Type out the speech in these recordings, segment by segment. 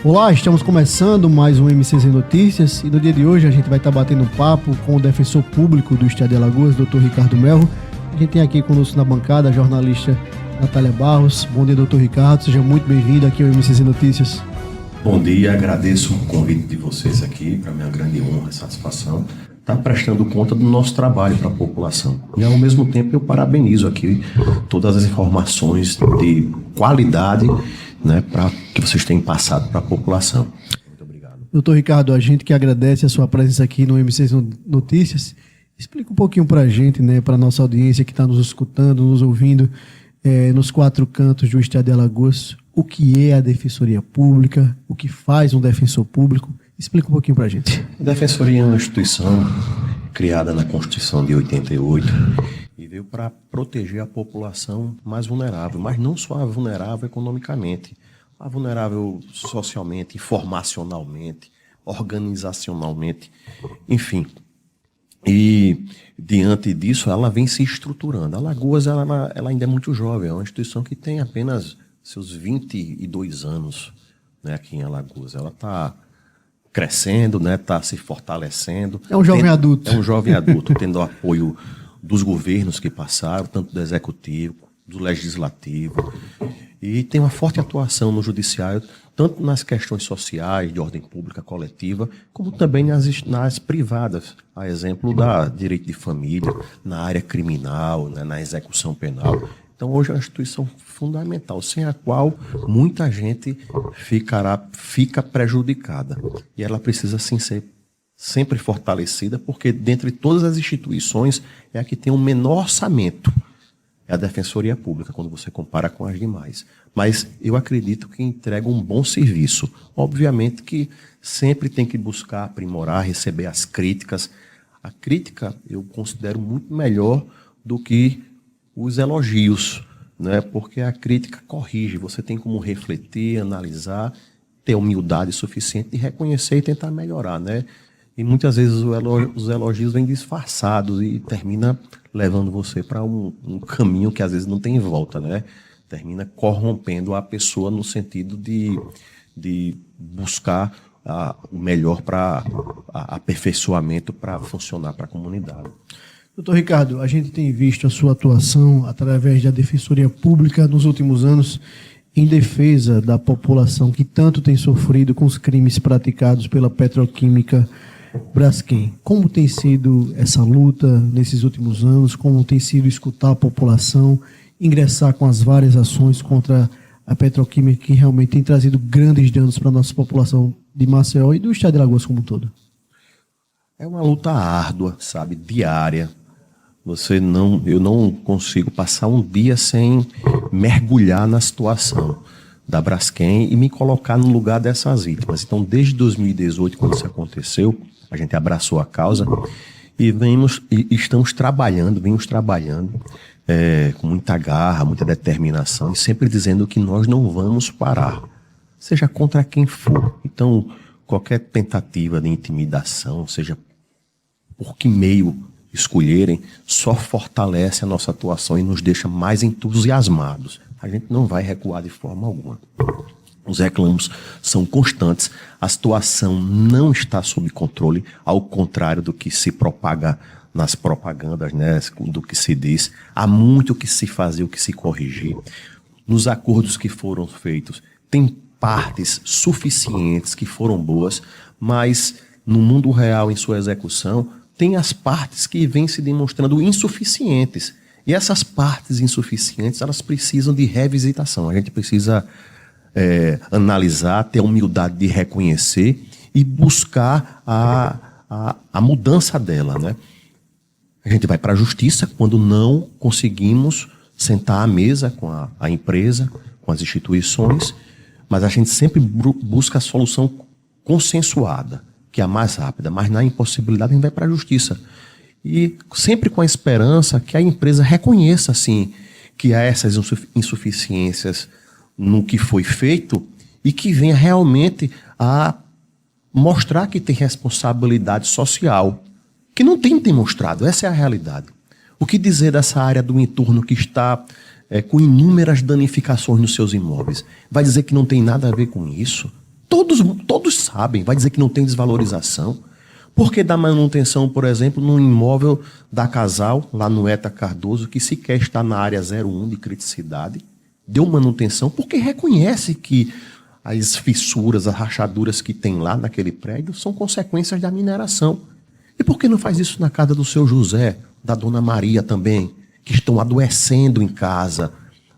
Olá, estamos começando mais um MCZ Notícias e no dia de hoje a gente vai estar batendo um papo com o defensor público do Estado de Alagoas, Dr. Ricardo Melro. A gente tem aqui conosco na bancada a jornalista Natália Barros. Bom dia, Dr. Ricardo, seja muito bem-vindo aqui ao MCZ Notícias. Bom dia, agradeço o convite de vocês aqui, para mim é uma grande honra e satisfação estar prestando conta do nosso trabalho para a população. E ao mesmo tempo eu parabenizo aqui todas as informações de qualidade, né, que vocês têm passado para a população. Muito obrigado. Doutor Ricardo, a gente que agradece a sua presença aqui no MCZ Notícias. Explica um pouquinho para a gente, né, para a nossa audiência que está nos escutando, nos ouvindo, nos quatro cantos do Estado de Alagoas, o que é a Defensoria Pública, o que faz um defensor público. Explica um pouquinho para a gente. A Defensoria é uma instituição criada na Constituição de 88 e veio para proteger a população mais vulnerável, mas não só a vulnerável economicamente, a vulnerável socialmente, informacionalmente, organizacionalmente, enfim. E diante disso ela vem se estruturando. A Alagoas ela ainda é muito jovem, é uma instituição que tem apenas seus 22 anos, né, aqui em Alagoas. Ela está crescendo, né, está se fortalecendo. É um jovem adulto. É um jovem adulto, tendo o apoio dos governos que passaram, tanto do Executivo, do Legislativo. E tem uma forte atuação no Judiciário, tanto nas questões sociais, de ordem pública coletiva, como também nas privadas, a exemplo da direito de família, na área criminal, né, na execução penal. Então, hoje é uma instituição fundamental, sem a qual muita gente fica prejudicada. E ela precisa, sim, ser sempre fortalecida, porque dentre todas as instituições é a que tem o menor orçamento. É a Defensoria Pública, quando você compara com as demais. Mas eu acredito que entrega um bom serviço. Obviamente que sempre tem que buscar aprimorar, receber as críticas. A crítica eu considero muito melhor do que os elogios, né? Porque a crítica corrige, você tem como refletir, analisar, ter humildade suficiente de reconhecer e tentar melhorar, né? E muitas vezes os elogios vêm disfarçados e termina levando você para um caminho que às vezes não tem volta, né? Termina corrompendo a pessoa no sentido de buscar o melhor para aperfeiçoamento para funcionar para a comunidade. Doutor Ricardo, a gente tem visto a sua atuação através da Defensoria Pública nos últimos anos em defesa da população que tanto tem sofrido com os crimes praticados pela petroquímica Braskem. Como tem sido essa luta nesses últimos anos? Como tem sido escutar a população, ingressar com as várias ações contra a petroquímica que realmente tem trazido grandes danos para a nossa população de Maceió e do Estado de Alagoas como um todo? É uma luta árdua, sabe, diária. Eu não consigo passar um dia sem mergulhar na situação da Braskem e me colocar no lugar dessas vítimas. Então, desde 2018, quando isso aconteceu, a gente abraçou a causa e estamos trabalhando com muita garra, muita determinação e sempre dizendo que nós não vamos parar, seja contra quem for. Então, qualquer tentativa de intimidação, seja por que meio escolherem, só fortalece a nossa atuação e nos deixa mais entusiasmados. A gente não vai recuar de forma alguma. Os reclamos são constantes, a situação não está sob controle, ao contrário do que se propaga nas propagandas, né, do que se diz. Há muito o que se fazer, o que se corrigir. Nos acordos que foram feitos, tem partes suficientes que foram boas, mas no mundo real, em sua execução, tem as partes que vêm se demonstrando insuficientes. E essas partes insuficientes, elas precisam de revisitação. A gente precisa analisar, ter a humildade de reconhecer e buscar a mudança dela, né? A gente vai para a justiça quando não conseguimos sentar à mesa com a empresa, com as instituições, mas a gente sempre busca a solução consensuada, que é a mais rápida, mas na impossibilidade a gente vai para a justiça. E sempre com a esperança que a empresa reconheça, assim, que há essas insuficiências no que foi feito e que venha realmente a mostrar que tem responsabilidade social, que não tem demonstrado, essa é a realidade. O que dizer dessa área do entorno que está com inúmeras danificações nos seus imóveis? Vai dizer que não tem nada a ver com isso? Todos sabem, vai dizer que não tem desvalorização. Por que dar manutenção, por exemplo, num imóvel da Casal, lá no ETA Cardoso, que sequer está na área 01 de criticidade? Deu manutenção porque reconhece que as fissuras, as rachaduras que tem lá naquele prédio são consequências da mineração. E por que não faz isso na casa do seu José, da dona Maria também, que estão adoecendo em casa,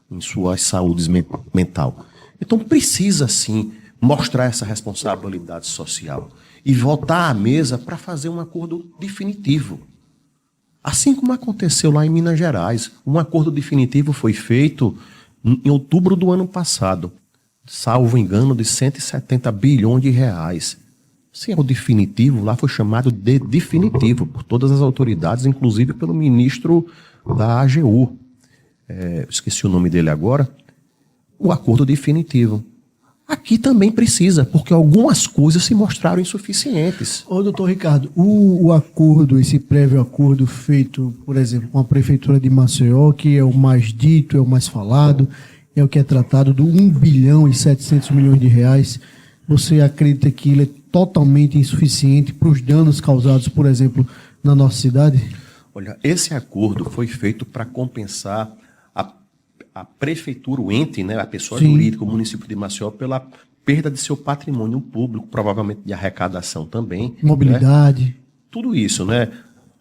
em sua saúde mental? Então precisa, sim, mostrar essa responsabilidade social e voltar à mesa para fazer um acordo definitivo. Assim como aconteceu lá em Minas Gerais. Um acordo definitivo foi feito em outubro do ano passado, salvo engano, de 170 bilhões de reais. Se é o definitivo, lá foi chamado de definitivo por todas as autoridades, inclusive pelo ministro da AGU. Esqueci o nome dele agora. O acordo definitivo. Aqui também precisa, porque algumas coisas se mostraram insuficientes. Ô, doutor Ricardo, o acordo, esse prévio acordo feito, por exemplo, com a Prefeitura de Maceió, que é o mais dito, é o mais falado, é o que é tratado do 1 bilhão e 700 milhões de reais, você acredita que ele é totalmente insuficiente para os danos causados, por exemplo, na nossa cidade? Olha, esse acordo foi feito para compensar a prefeitura, o ente, né, a pessoa jurídica, o município de Maceió, pela perda de seu patrimônio público, provavelmente de arrecadação também. Mobilidade. Né? Tudo isso, né?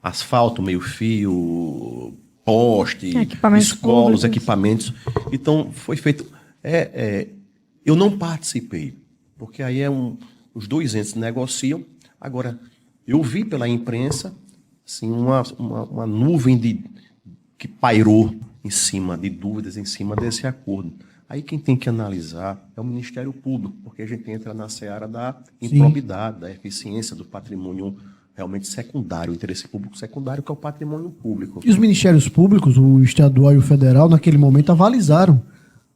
Asfalto, meio-fio, poste, escolas, equipamentos. Então, foi feito... eu não participei, porque aí os dois entes negociam. Agora, eu vi pela imprensa assim, uma nuvem que pairou em cima de dúvidas, em cima desse acordo. Aí quem tem que analisar é o Ministério Público, porque a gente entra na seara da improbidade, da eficiência do patrimônio realmente secundário, o interesse público secundário, que é o patrimônio público. E os Ministérios Públicos, o estadual e o federal, naquele momento avalizaram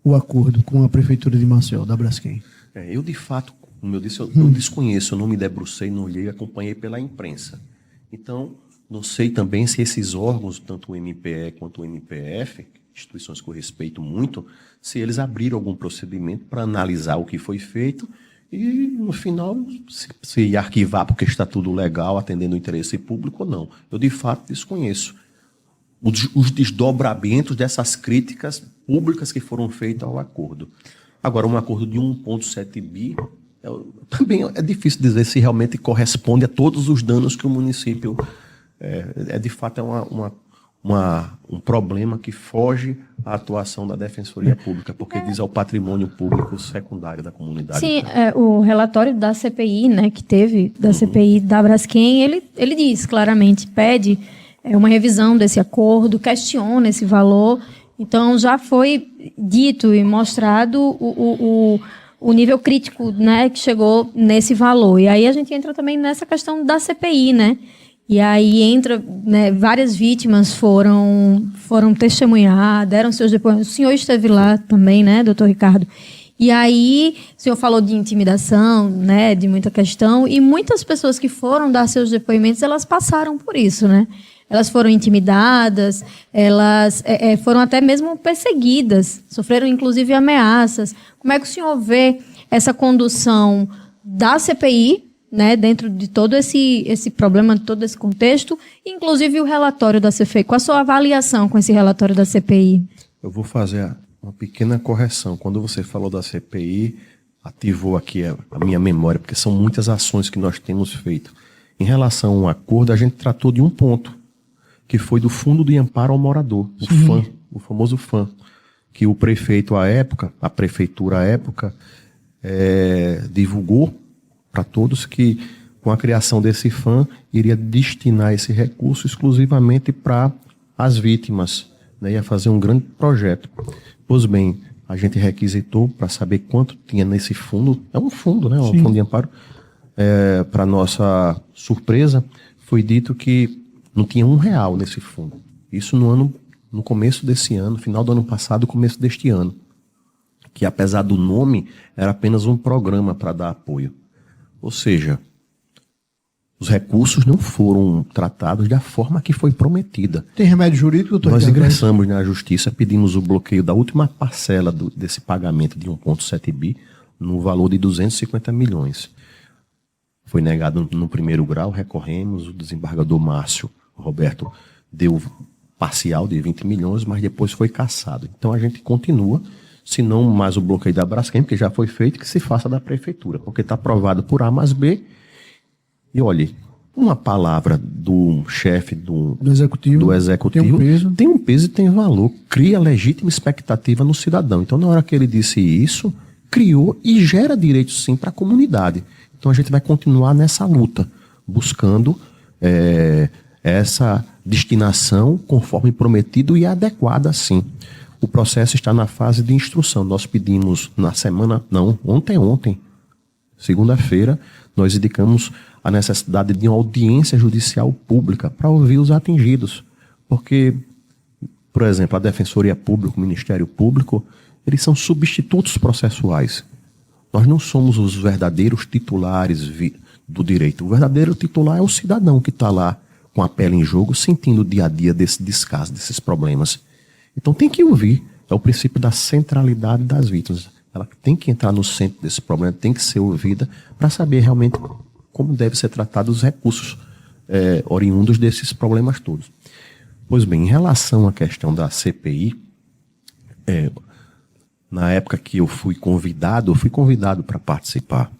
o acordo com a Prefeitura de Maceió, da Braskem. Eu, de fato, como eu disse, eu desconheço, eu não me debrucei, não olhei, acompanhei pela imprensa. Então, não sei também se esses órgãos, tanto o MPE quanto o MPF, instituições que eu respeito muito, se eles abriram algum procedimento para analisar o que foi feito e, no final, se arquivar porque está tudo legal, atendendo o interesse público ou não. Eu, de fato, desconheço os desdobramentos dessas críticas públicas que foram feitas ao acordo. Agora, um acordo de 1,7 bi, também é difícil dizer se realmente corresponde a todos os danos que o município... de fato, um problema que foge à atuação da Defensoria Pública, porque diz ao patrimônio público secundário da comunidade. Sim, o relatório da CPI, né, que teve, da CPI da Braskem, ele diz claramente, pede uma revisão desse acordo, questiona esse valor. Então, já foi dito e mostrado o nível crítico, né, que chegou nesse valor. E aí a gente entra também nessa questão da CPI, né? E aí entra, né, várias vítimas foram testemunhar, deram seus depoimentos. O senhor esteve lá também, né, doutor Ricardo? E aí, o senhor falou de intimidação, né, de muita questão, e muitas pessoas que foram dar seus depoimentos, elas passaram por isso, né? Elas foram intimidadas, elas foram até mesmo perseguidas, sofreram inclusive ameaças. Como é que o senhor vê essa condução da CPI, né, dentro de todo esse problema, de todo esse contexto, inclusive o relatório da CPI? Qual a sua avaliação com esse relatório da CPI? Eu vou fazer uma pequena correção. Quando você falou da CPI, ativou aqui a minha memória, porque são muitas ações que nós temos feito. Em relação ao acordo, a gente tratou de um ponto, que foi do Fundo de Amparo ao Morador, o FAM, o famoso FAM, que o prefeito à época, a prefeitura à época, divulgou para todos que, com a criação desse FAM, iria destinar esse recurso exclusivamente para as vítimas, né? Ia fazer um grande projeto. Pois bem, a gente requisitou para saber quanto tinha nesse fundo. É um fundo, né? Um fundo de amparo. Para nossa surpresa, foi dito que não tinha R$1 nesse fundo. Isso no começo desse ano, final do ano passado, começo deste ano. Que, apesar do nome, era apenas um programa para dar apoio. Ou seja, os recursos não foram tratados da forma que foi prometida. Tem remédio jurídico, doutor? Nós ingressamos na Justiça, pedimos o bloqueio da última parcela desse pagamento de 1,7 bi. no valor de 250 milhões. Foi negado no primeiro grau, recorremos, o desembargador Márcio Roberto deu parcial de 20 milhões, mas depois foi cassado. Então a gente continua, se não mais o bloqueio da Braskem, que já foi feito, que se faça da prefeitura, porque está aprovado por A mais B. E olhe, uma palavra do chefe do executivo tem um peso e tem valor, cria legítima expectativa no cidadão. Então na hora que ele disse isso, criou e gera direitos sim para a comunidade. Então a gente vai continuar nessa luta, buscando essa destinação conforme prometido e adequada sim. O processo está na fase de instrução. Nós pedimos ontem, segunda-feira, nós indicamos a necessidade de uma audiência judicial pública para ouvir os atingidos. Porque, por exemplo, a Defensoria Pública, o Ministério Público, eles são substitutos processuais. Nós não somos os verdadeiros titulares do direito. O verdadeiro titular é o cidadão que está lá com a pele em jogo, sentindo o dia a dia desse descaso, desses problemas. Então tem que ouvir. É o princípio da centralidade das vítimas. Ela tem que entrar no centro desse problema, tem que ser ouvida para saber realmente como deve ser tratado os recursos oriundos desses problemas todos. Pois bem, em relação à questão da CPI, na época que eu fui convidado para participar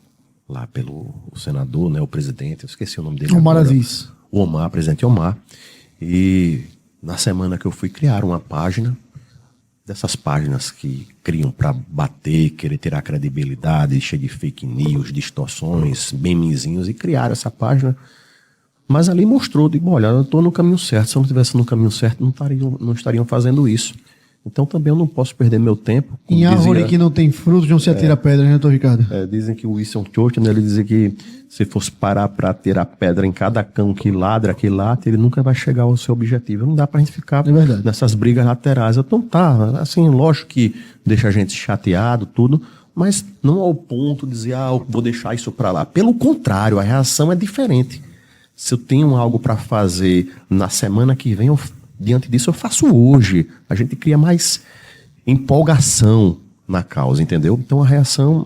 lá pelo senador, né, o presidente, eu esqueci o nome dele Omar agora. Aziz. O Omar, presidente Omar. E na semana que eu fui criar uma página, dessas páginas que criam para bater, querer tirar credibilidade, cheio de fake news, distorções, memezinhos, e criaram essa página. Mas ali mostrou, digo, olha, eu estou no caminho certo. Se eu não estivesse no caminho certo, não estariam fazendo isso. Então também eu não posso perder meu tempo. Em árvore que não tem frutos, não se atira pedra, né, doutor Ricardo? Dizem que o Winston Churchill, né, ele dizia que se fosse parar para atirar pedra em cada cão que ladra, que late, ele nunca vai chegar ao seu objetivo. Não dá para a gente ficar nessas brigas laterais. Então tá, assim, lógico que deixa a gente chateado, tudo, mas não ao ponto de dizer, eu vou deixar isso para lá. Pelo contrário, a reação é diferente. Se eu tenho algo para fazer na semana que vem, diante disso eu faço hoje. A gente cria mais empolgação na causa, entendeu? Então a reação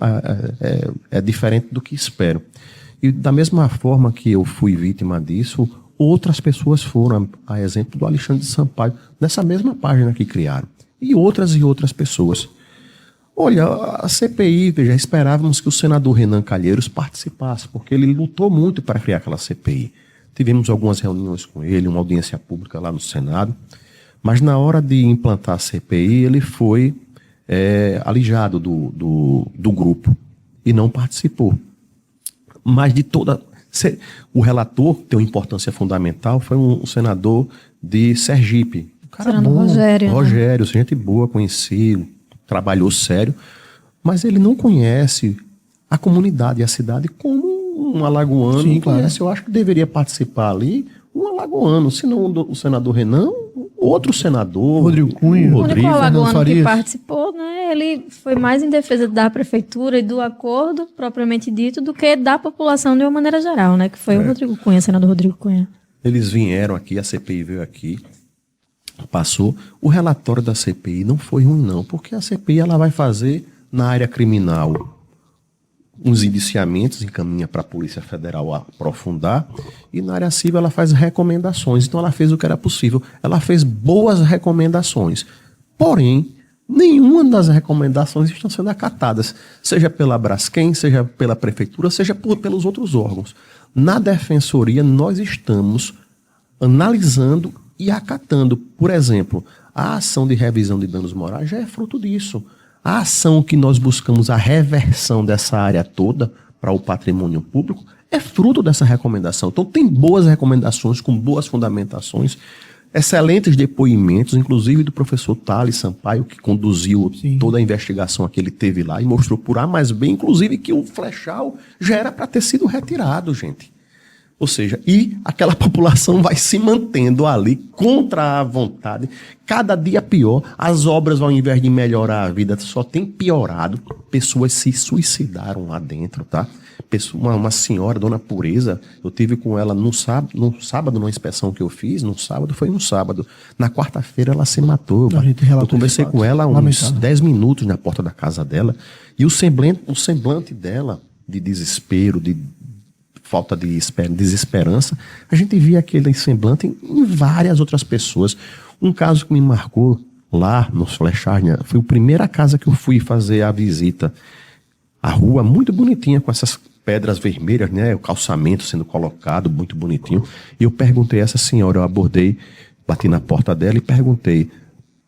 é diferente do que espero. E da mesma forma que eu fui vítima disso, outras pessoas foram, a exemplo do Alexandre de Sampaio, nessa mesma página que criaram. E outras pessoas. Olha, a CPI, já esperávamos que o senador Renan Calheiros participasse, porque ele lutou muito para criar aquela CPI. Tivemos algumas reuniões com ele, uma audiência pública lá no Senado, mas na hora de implantar a CPI, ele foi alijado do grupo e não participou. Mas o relator, que tem uma importância fundamental, foi um senador de Sergipe. Um cara senador bom, Rogério, né? Gente boa, conheci, trabalhou sério, mas ele não conhece a comunidade e a cidade como um alagoano. Sim, claro. Conhece. Eu acho que deveria participar ali um alagoano, se não o senador Renan, outro senador. Rodrigo Cunha. O único alagoano que participou, né, ele foi mais em defesa da prefeitura e do acordo, propriamente dito, do que da população de uma maneira geral, né, que foi o Rodrigo Cunha, senador Rodrigo Cunha. Eles vieram aqui, a CPI veio aqui, passou. O relatório da CPI não foi ruim não, porque a CPI ela vai fazer na área criminal uns indiciamentos, encaminha para a Polícia Federal aprofundar, e na área civil ela faz recomendações. Então ela fez o que era possível. Ela fez boas recomendações. Porém, nenhuma das recomendações estão sendo acatadas, seja pela Braskem, seja pela Prefeitura, seja pelos outros órgãos. Na Defensoria, nós estamos analisando e acatando. Por exemplo, a ação de revisão de danos morais já é fruto disso. A ação que nós buscamos, a reversão dessa área toda para o patrimônio público, é fruto dessa recomendação. Então tem boas recomendações, com boas fundamentações, excelentes depoimentos, inclusive do professor Thales Sampaio, que conduziu toda a investigação que ele teve lá e mostrou por A mais B, inclusive que o flechal já era para ter sido retirado, gente. Ou seja, e aquela população vai se mantendo ali contra a vontade, cada dia pior. As obras, ao invés de melhorar a vida, só tem piorado. Pessoas se suicidaram lá dentro, tá? Uma senhora, Dona Pureza, eu tive com ela num sábado, numa inspeção que eu fiz, foi no sábado. Na quarta-feira ela se matou. Eu conversei com ela uns 10 minutos na porta da casa dela, e o semblante dela, de desespero, de falta de desesperança, a gente via aquele semblante em várias outras pessoas. Um caso que me marcou lá nos Flechards, foi a primeira casa que eu fui fazer a visita. A rua muito bonitinha, com essas pedras vermelhas, né? O calçamento sendo colocado, muito bonitinho. E eu perguntei a essa senhora, eu abordei, bati na porta dela e perguntei: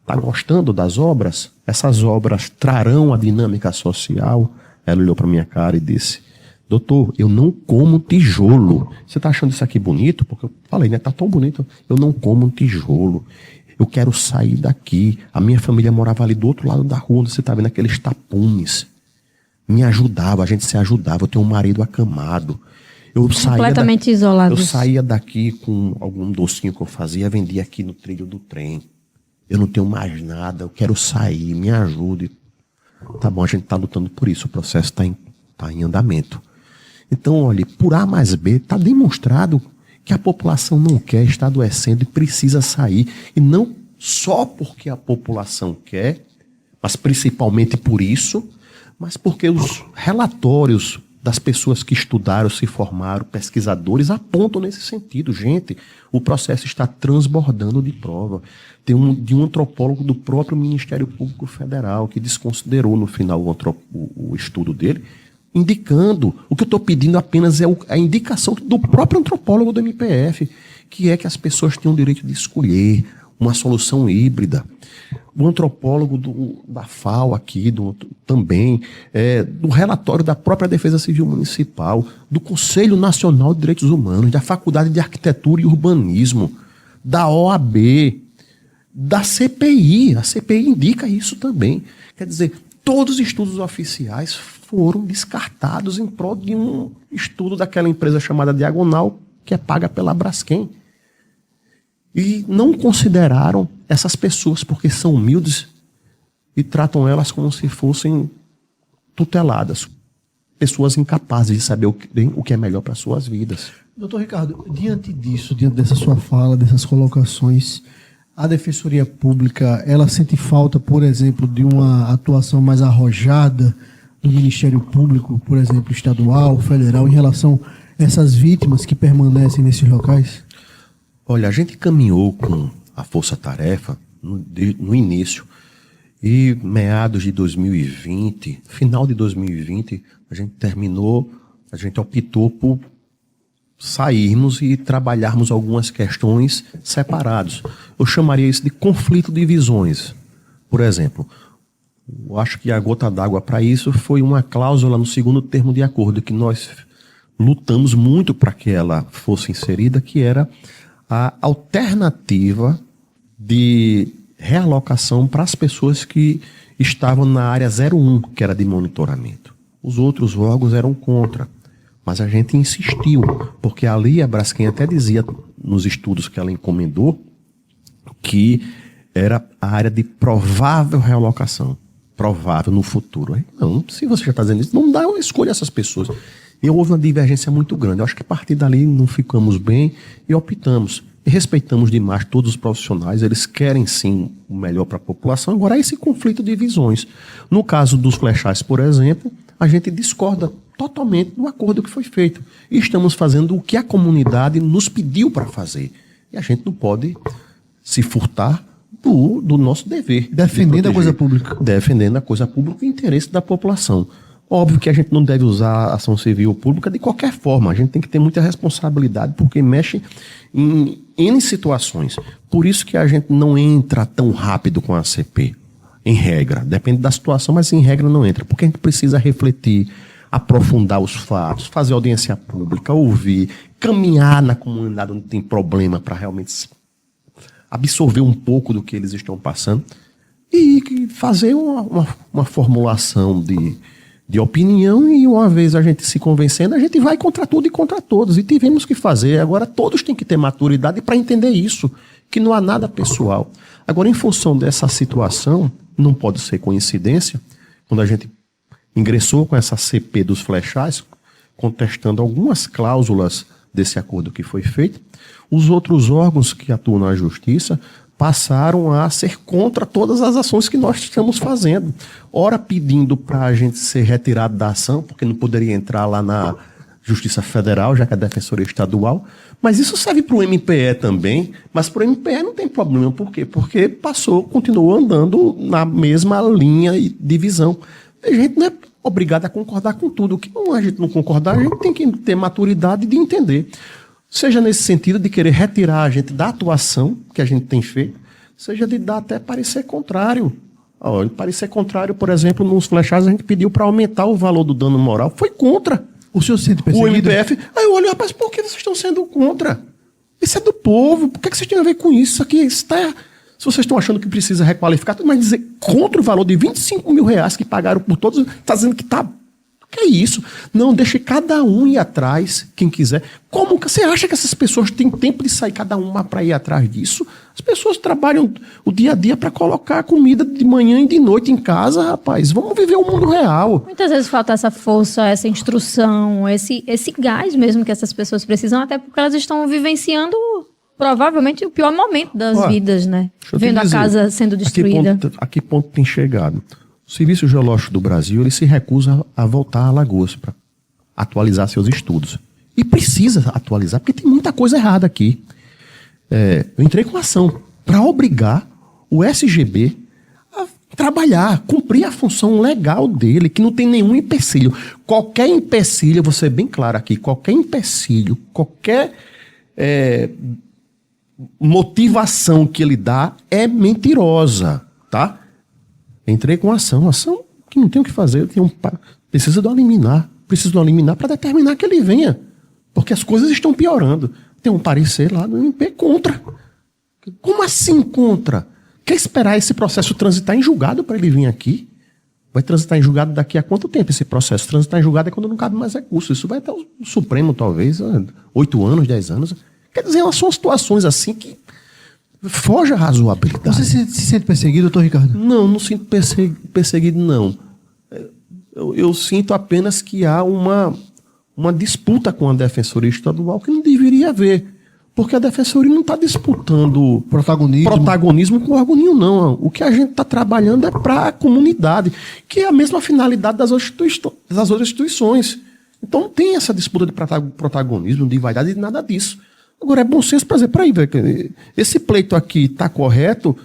tá gostando das obras? Essas obras trarão a dinâmica social? Ela olhou para minha cara e disse: doutor, eu não como tijolo. Você tá achando isso aqui bonito? Porque eu falei, né? Tá tão bonito. Eu não como tijolo. Eu quero sair daqui. A minha família morava ali do outro lado da rua, onde você tá vendo aqueles tapumes. Me ajudava, a gente se ajudava. Eu tenho um marido acamado. Completamente isolado. Eu saía daqui com algum docinho que eu fazia, vendia aqui no trilho do trem. Eu não tenho mais nada, eu quero sair, me ajude. Tá bom, a gente tá lutando por isso, o processo tá em andamento. Então, olha, por A mais B, está demonstrado que a população não quer, está adoecendo e precisa sair. E não só porque a população quer, mas principalmente por isso, mas porque os relatórios das pessoas que estudaram, se formaram, pesquisadores, apontam nesse sentido. Gente, o processo está transbordando de prova. Tem de um antropólogo do próprio Ministério Público Federal que desconsiderou no final o estudo dele, indicando, o que eu estou pedindo apenas é a indicação do próprio antropólogo do MPF, que é que as pessoas tenham o direito de escolher uma solução híbrida. O antropólogo da FAO aqui, também, do relatório da própria Defesa Civil Municipal, do Conselho Nacional de Direitos Humanos, da Faculdade de Arquitetura e Urbanismo, da OAB, da CPI. A CPI indica isso também. Quer dizer, todos os estudos oficiais foram descartados em prol de um estudo daquela empresa chamada Diagonal, que é paga pela Braskem. E não consideraram essas pessoas porque são humildes e tratam elas como se fossem tuteladas. Pessoas incapazes de saber o que é melhor para suas vidas. Doutor Ricardo, diante disso, diante dessa sua fala, dessas colocações, a Defensoria Pública, ela sente falta, por exemplo, de uma atuação mais arrojada do Ministério Público, por exemplo, estadual, federal, em relação a essas vítimas que permanecem nesses locais? Olha, a gente caminhou com a Força Tarefa no início e meados de 2020, final de 2020, a gente optou por sairmos e trabalharmos algumas questões separados. Eu chamaria isso de conflito de visões. Por exemplo, eu acho que a gota d'água para isso foi uma cláusula no segundo termo de acordo, que nós lutamos muito para que ela fosse inserida, que era a alternativa de realocação para as pessoas que estavam na área 01, que era de monitoramento. Os outros órgãos eram contra, mas a gente insistiu, porque ali a Braskem até dizia nos estudos que ela encomendou que era a área de provável realocação. Provável no futuro. Não, se você já está dizendo isso, não dá uma escolha a essas pessoas. E houve uma divergência muito grande. Eu acho que a partir dali não ficamos bem e optamos. E respeitamos demais todos os profissionais, eles querem sim o melhor para a população. Agora, há esse conflito de visões. No caso dos Flechards, por exemplo, a gente discorda totalmente do acordo que foi feito. E estamos fazendo o que a comunidade nos pediu para fazer. E a gente não pode se furtar do nosso dever. Defendendo a coisa pública. Defendendo a coisa pública e o interesse da população. Óbvio que a gente não deve usar a ação civil pública de qualquer forma. A gente tem que ter muita responsabilidade porque mexe em N situações. Por isso que a gente não entra tão rápido com a CP, em regra. Depende da situação, mas em regra não entra. Porque a gente precisa refletir, aprofundar os fatos, fazer audiência pública, ouvir, caminhar na comunidade onde tem problema para realmente absorver um pouco do que eles estão passando e fazer uma formulação de opinião e uma vez a gente se convencendo, a gente vai contra tudo e contra todos. E tivemos que fazer. Agora todos têm que ter maturidade para entender isso, que não há nada pessoal. Agora, em função dessa situação, não pode ser coincidência, quando a gente ingressou com essa CP dos flechais, contestando algumas cláusulas desse acordo que foi feito, os outros órgãos que atuam na justiça passaram a ser contra todas as ações que nós estamos fazendo. Ora pedindo para a gente ser retirado da ação, porque não poderia entrar lá na Justiça Federal, já que é a Defensoria Estadual, mas isso serve para o MPE também, mas para o MPE não tem problema. Por quê? Porque continuou andando na mesma linha de visão. A gente não é obrigado a concordar com tudo. O que a gente não concordar, a gente tem que ter maturidade de entender. Seja nesse sentido de querer retirar a gente da atuação que a gente tem feito, seja de dar até parecer contrário. Parecer contrário, por exemplo, nos flechados a gente pediu para aumentar o valor do dano moral. Foi contra. O senhor se sente O perseguido? MPF. Aí eu olho, rapaz, por que vocês estão sendo contra? Isso é do povo. Por que vocês têm a ver com isso? Isso aqui está... Se vocês estão achando que precisa requalificar, mas dizer contra o valor de R$25 mil que pagaram por todos, está dizendo que está... O que é isso? Não, deixe cada um ir atrás, quem quiser. Como que você acha que essas pessoas têm tempo de sair cada uma para ir atrás disso? As pessoas trabalham o dia a dia para colocar comida de manhã e de noite em casa, rapaz. Vamos viver o mundo real. Muitas vezes falta essa força, essa instrução, esse gás mesmo que essas pessoas precisam, até porque elas estão vivenciando provavelmente o pior momento das vidas, né? Vendo a casa sendo destruída. A que ponto tem chegado? O Serviço Geológico do Brasil ele se recusa a voltar a Alagoas para atualizar seus estudos. E precisa atualizar, porque tem muita coisa errada aqui. Eu entrei com ação para obrigar o SGB a trabalhar, cumprir a função legal dele, que não tem nenhum empecilho. Qualquer empecilho, vou ser bem claro aqui, qualquer empecilho, qualquer motivação que ele dá é mentirosa, tá? Entrei com ação que não tem o que fazer, precisa de uma liminar, para determinar que ele venha, porque as coisas estão piorando. Tem um parecer lá do MP contra. Como assim contra? Quer esperar esse processo transitar em julgado para ele vir aqui? Vai transitar em julgado daqui a quanto tempo esse processo? Transitar em julgado é quando não cabe mais recurso. Isso vai até o Supremo, talvez, 8 anos, 10 anos. Quer dizer, são situações assim que foge a razoabilidade. Você se sente perseguido, doutor Ricardo? Não sinto perseguido, não. Eu sinto apenas que há uma disputa com a Defensoria Estadual que não deveria haver. Porque a Defensoria não está disputando protagonismo com órgão nenhum, não. O que a gente está trabalhando é para a comunidade, que é a mesma finalidade das outras instituições. Então não tem essa disputa de protagonismo, de vaidade, de nada disso. Agora, é bom senso para dizer, peraí, esse pleito aqui está correto,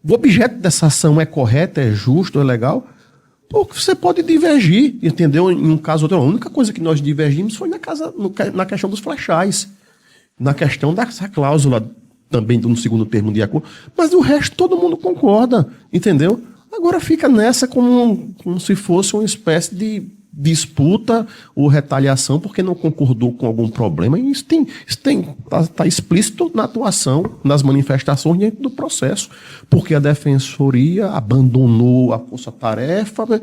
o objeto dessa ação é correto, é justo, é legal, porque você pode divergir, entendeu? Em um caso ou outro. A única coisa que nós divergimos foi na questão dos flechais, na questão dessa cláusula também no segundo termo de acordo, mas o resto todo mundo concorda, entendeu? Agora fica nessa como se fosse uma espécie de disputa ou retaliação porque não concordou com algum problema, e isso está explícito na atuação, nas manifestações dentro do processo, porque a Defensoria abandonou a força-tarefa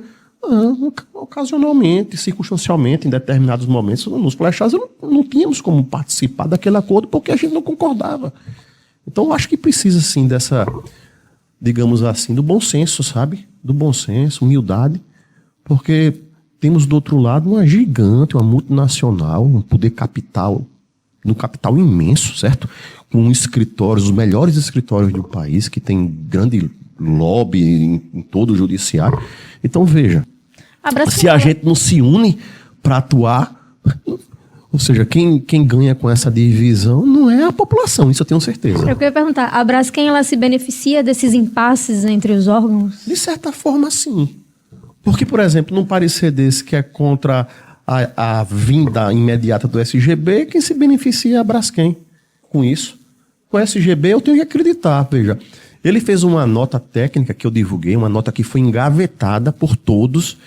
ocasionalmente, circunstancialmente, em determinados momentos. Nos flechados não tínhamos como participar daquele acordo porque a gente não concordava. Então eu acho que precisa sim dessa, digamos assim, do bom senso, sabe? Do bom senso, humildade, porque temos do outro lado uma gigante, uma multinacional, um poder capital, um capital imenso, certo? Com escritórios, os melhores escritórios do país, que tem grande lobby em todo o judiciário. Então, veja, se a gente não se une para atuar, ou seja, quem ganha com essa divisão não é a população, isso eu tenho certeza. Eu queria perguntar, a Braskem, ela se beneficia desses impasses entre os órgãos? De certa forma, sim. Porque, por exemplo, num parecer desse que é contra a vinda imediata do SGB, quem se beneficia é a Braskem com isso. Com o SGB eu tenho que acreditar, veja. Ele fez uma nota técnica que eu divulguei, uma nota que foi engavetada por todos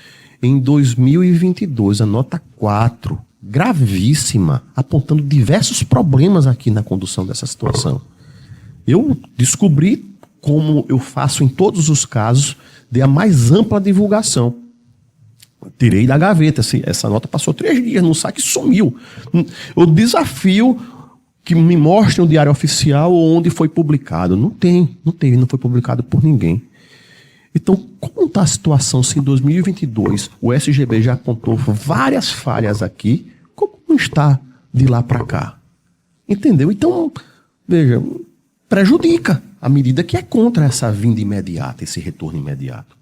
em 2022, a nota 4, gravíssima, apontando diversos problemas aqui na condução dessa situação. Eu descobri, como eu faço em todos os casos, de a mais ampla divulgação. Tirei da gaveta. Essa nota passou 3 dias no saque e sumiu. Eu desafio que me mostrem o diário oficial onde foi publicado. Não foi publicado por ninguém. Então, como está a situação se em 2022 o SGB já apontou várias falhas aqui, como não está de lá para cá? Entendeu? Então, veja, prejudica a medida que é contra essa vinda imediata, esse retorno imediato.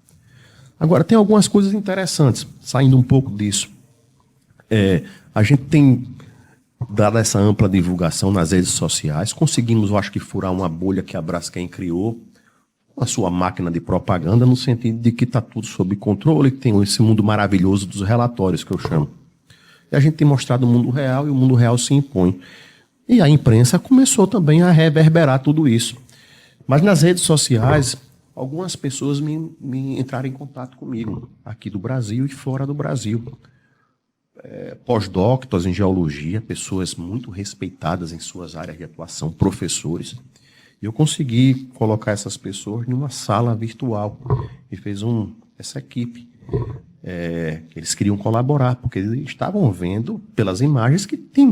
Agora, tem algumas coisas interessantes, saindo um pouco disso. A gente tem dado essa ampla divulgação nas redes sociais, conseguimos, eu acho que, furar uma bolha que a Braskem criou, a sua máquina de propaganda, no sentido de que está tudo sob controle, que tem esse mundo maravilhoso dos relatórios, que eu chamo. E a gente tem mostrado o mundo real, e o mundo real se impõe. E a imprensa começou também a reverberar tudo isso. Mas nas redes sociais, algumas pessoas me entraram em contato comigo, aqui do Brasil e fora do Brasil. Pós-doctors em geologia, pessoas muito respeitadas em suas áreas de atuação, professores. E eu consegui colocar essas pessoas em uma sala virtual e fez essa equipe. Eles queriam colaborar, porque eles estavam vendo pelas imagens que tem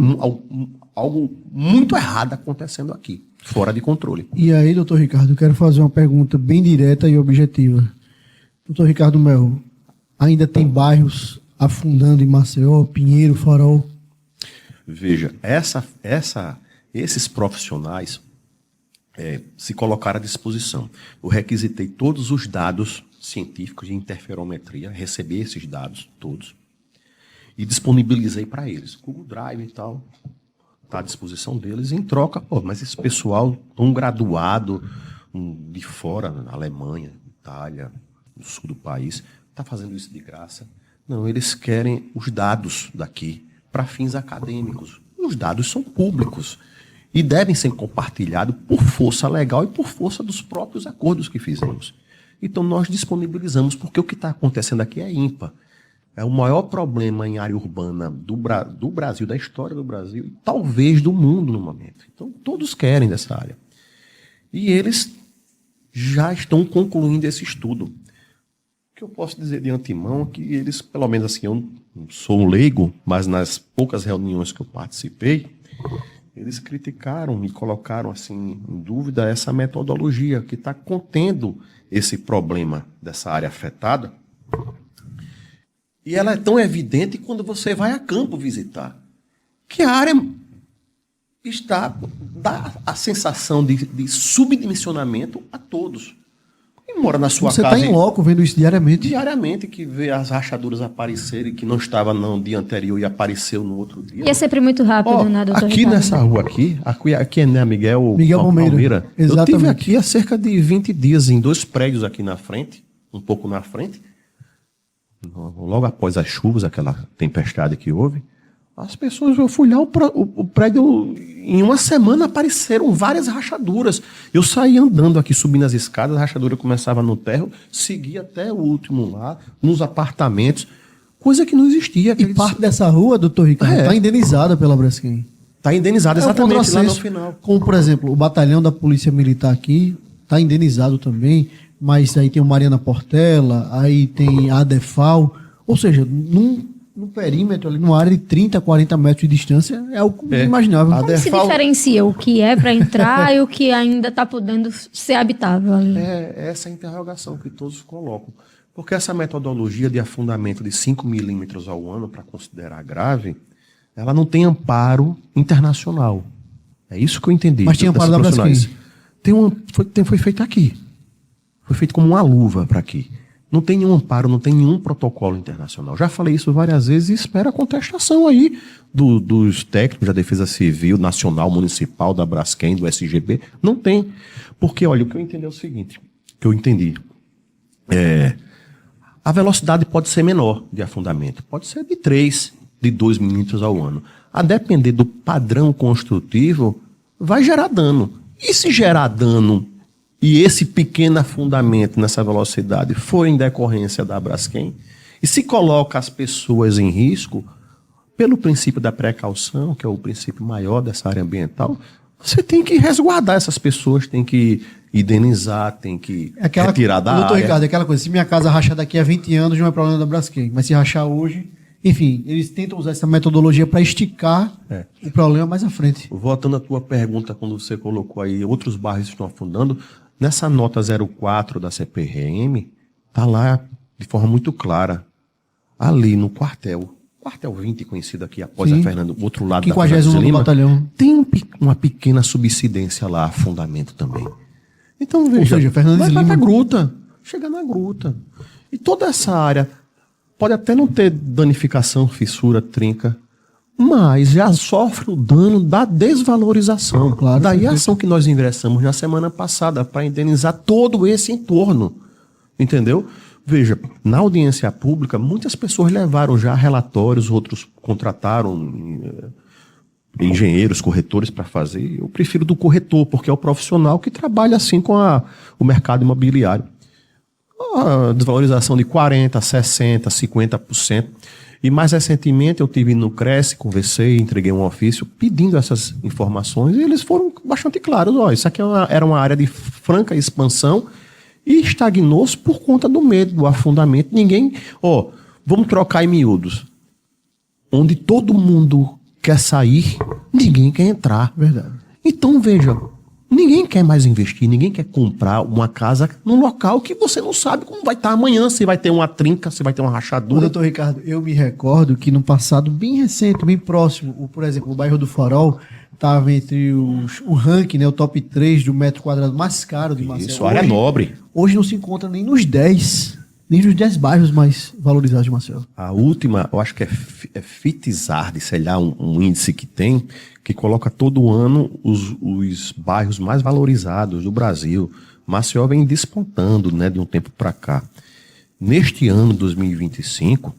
algo muito errado acontecendo aqui, fora de controle. E aí, doutor Ricardo, eu quero fazer uma pergunta bem direta e objetiva. Doutor Ricardo Mel, ainda tem bairros afundando em Maceió, Pinheiro, Farol? Veja, esses profissionais se colocaram à disposição. Eu requisitei todos os dados científicos de interferometria, recebi esses dados todos e disponibilizei para eles. Google Drive e tal, está à disposição deles. Em troca, mas esse pessoal tão graduado de fora, na Alemanha, Itália, no sul do país, está fazendo isso de graça. Não, eles querem os dados daqui para fins acadêmicos. Os dados são públicos e devem ser compartilhados por força legal e por força dos próprios acordos que fizemos. Então, nós disponibilizamos, porque o que está acontecendo aqui é ímpar. É o maior problema em área urbana do Brasil, da história do Brasil, e talvez do mundo no momento. Então, todos querem dessa área. E eles já estão concluindo esse estudo. O que eu posso dizer de antemão é que eles, pelo menos assim, eu não sou um leigo, mas nas poucas reuniões que eu participei, eles criticaram e colocaram assim, em dúvida essa metodologia que está contendo esse problema dessa área afetada. E ela é tão evidente quando você vai a campo visitar, que a área dá a sensação de subdimensionamento a todos. Quem mora na sua casa... Você está em loco vendo isso diariamente? Diariamente, que vê as rachaduras aparecerem, que não estava no dia anterior e apareceu no outro dia. E é sempre muito rápido, né, doutor aqui Ricardo? Nessa rua aqui é, né, Miguel Palmeira. Eu Exatamente. estive aqui há cerca de 20 dias, em 2 prédios aqui na frente, um pouco na frente, logo após as chuvas, aquela tempestade que houve. As pessoas, eu fui lá, o prédio, em uma semana apareceram várias rachaduras. Eu saí andando aqui, subindo as escadas, a rachadura começava no térreo, seguia até o último lá, nos apartamentos, coisa que não existia. E parte dessa rua, doutor Ricardo, está indenizada pela Braskem. Está indenizada, exatamente, lá no final. Como, por exemplo, o batalhão da Polícia Militar aqui está indenizado também, mas aí tem o Mariana Portela, aí tem a ADEFAL, ou seja, no perímetro, ali numa área de 30, 40 metros de distância, é algo inimaginável. Como se diferencia o que é para entrar e o que ainda está podendo ser habitável ali? É essa a interrogação que todos colocam. Porque essa metodologia de afundamento de 5 milímetros ao ano, para considerar grave, ela não tem amparo internacional. É isso que eu entendi. Mas tinha amparo da Braskem. Foi feito aqui. Foi feito como uma luva para aqui. Não tem nenhum amparo, não tem nenhum protocolo internacional. Já falei isso várias vezes e espero a contestação aí dos técnicos da Defesa Civil, Nacional, Municipal, da Braskem, do SGB. Não tem. Porque, olha, o que eu entendi é o seguinte, a velocidade pode ser menor de afundamento. Pode ser de 3, de 2 milímetros ao ano. A depender do padrão construtivo, vai gerar dano. E se gerar dano e esse pequeno afundamento nessa velocidade for em decorrência da Braskem, e se coloca as pessoas em risco, pelo princípio da precaução, que é o princípio maior dessa área ambiental, você tem que resguardar essas pessoas, tem que indenizar, tem que retirar da Doutor área. Ricardo, é aquela coisa, se minha casa rachar daqui a 20 anos, não é problema da Braskem. Mas se rachar hoje, enfim, eles tentam usar essa metodologia para esticar o problema mais à frente. Voltando à tua pergunta, quando você colocou aí, outros bairros estão afundando, nessa nota 04 da CPRM, está lá de forma muito clara, ali no quartel 20, conhecido aqui após Sim. a Fernando, do outro lado 50º da Fernando Lima, batalhão. tem uma pequena subsidência lá, afundamento também. Então, veja, seja, Fernandes vai Lima. pra gruta, chega na gruta. E toda essa área pode até não ter danificação, fissura, trinca, mas já sofre o dano da desvalorização. Claro, Daí a perfeito. ação que nós ingressamos na semana passada para indenizar todo esse entorno. Entendeu? Veja, na audiência pública, muitas pessoas levaram já relatórios, outros contrataram engenheiros, corretores para fazer. Eu prefiro do corretor, porque é o profissional que trabalha assim com o mercado imobiliário. A desvalorização de 40%, 60%, 50%. E mais recentemente eu tive no Cresce, conversei, entreguei um ofício pedindo essas informações e eles foram bastante claros. Ó, isso aqui era uma área de franca expansão e estagnou-se por conta do medo, do afundamento. Ninguém... vamos trocar em miúdos. Onde todo mundo quer sair, ninguém quer entrar. Verdade. Então, veja, ninguém quer mais investir, ninguém quer comprar uma casa num local que você não sabe como vai estar amanhã, se vai ter uma trinca, se vai ter uma rachadura. Doutor Ricardo, eu me recordo que no passado bem recente, bem próximo, por exemplo, o bairro do Farol estava entre o ranking, né, o top 3 do metro quadrado mais caro de Maceió. Isso, área nobre. Hoje não se encontra nem nos 10 bairros mais valorizados de Maceió. A última, eu acho que é Fitizard, sei lá, um índice que tem, que coloca todo ano os bairros mais valorizados do Brasil. Maceió vem despontando, né, de um tempo para cá. Neste ano, 2025,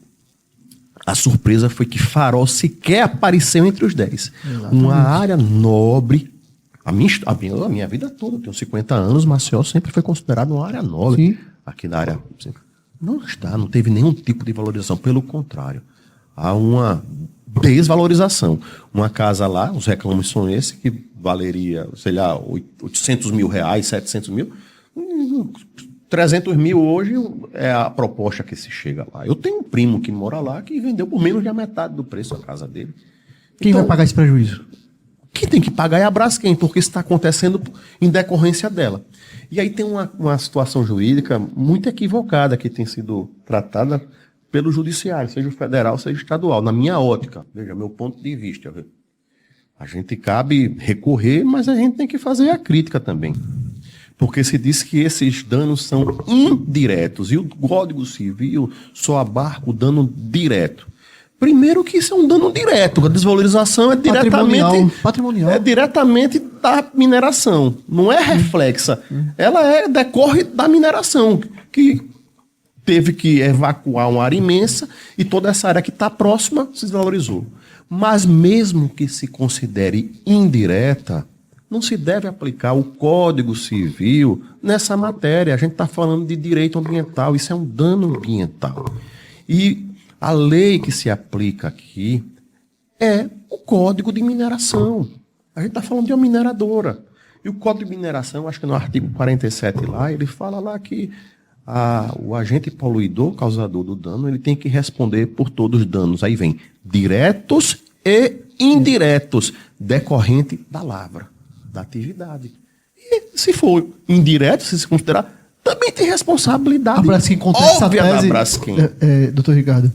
a surpresa foi que Farol sequer apareceu entre os 10. Exatamente. Uma área nobre. A minha vida toda, eu tenho 50 anos, Maceió sempre foi considerado uma área nobre. Sim. Aqui na área... não teve nenhum tipo de valorização, pelo contrário. Há uma desvalorização. Uma casa lá, os reclamos são esses, que valeria, sei lá, 800 mil reais, 700 mil, 300 mil hoje é a proposta que se chega lá. Eu tenho um primo que mora lá que vendeu por menos da metade do preço a casa dele. Quem vai pagar esse prejuízo? Quem tem que pagar é a Braskem, porque isso está acontecendo em decorrência dela. E aí tem uma situação jurídica muito equivocada que tem sido tratada pelo judiciário, seja o federal, seja o estadual. Na minha ótica, veja, meu ponto de vista. A gente cabe recorrer, mas a gente tem que fazer a crítica também. Porque se diz que esses danos são indiretos e o Código Civil só abarca o dano direto. Primeiro que isso é um dano direto, a desvalorização é Patrimonial. É diretamente da mineração, não é reflexa. Ela decorre da mineração, que teve que evacuar uma área imensa e toda essa área que está próxima se desvalorizou. Mas mesmo que se considere indireta, não se deve aplicar o Código Civil nessa matéria. A gente está falando de direito ambiental, isso é um dano ambiental. E a lei que se aplica aqui é o Código de Mineração. A gente está falando de uma mineradora. E o Código de Mineração, acho que no artigo 47 lá, ele fala lá que o agente poluidor, causador do dano, ele tem que responder por todos os danos. Aí vem diretos e indiretos, decorrente da lavra, da atividade. E se for indireto, se considerar, também tem responsabilidade. A Braskem contesta essa óbvia da tese. Braskem. Doutor Ricardo,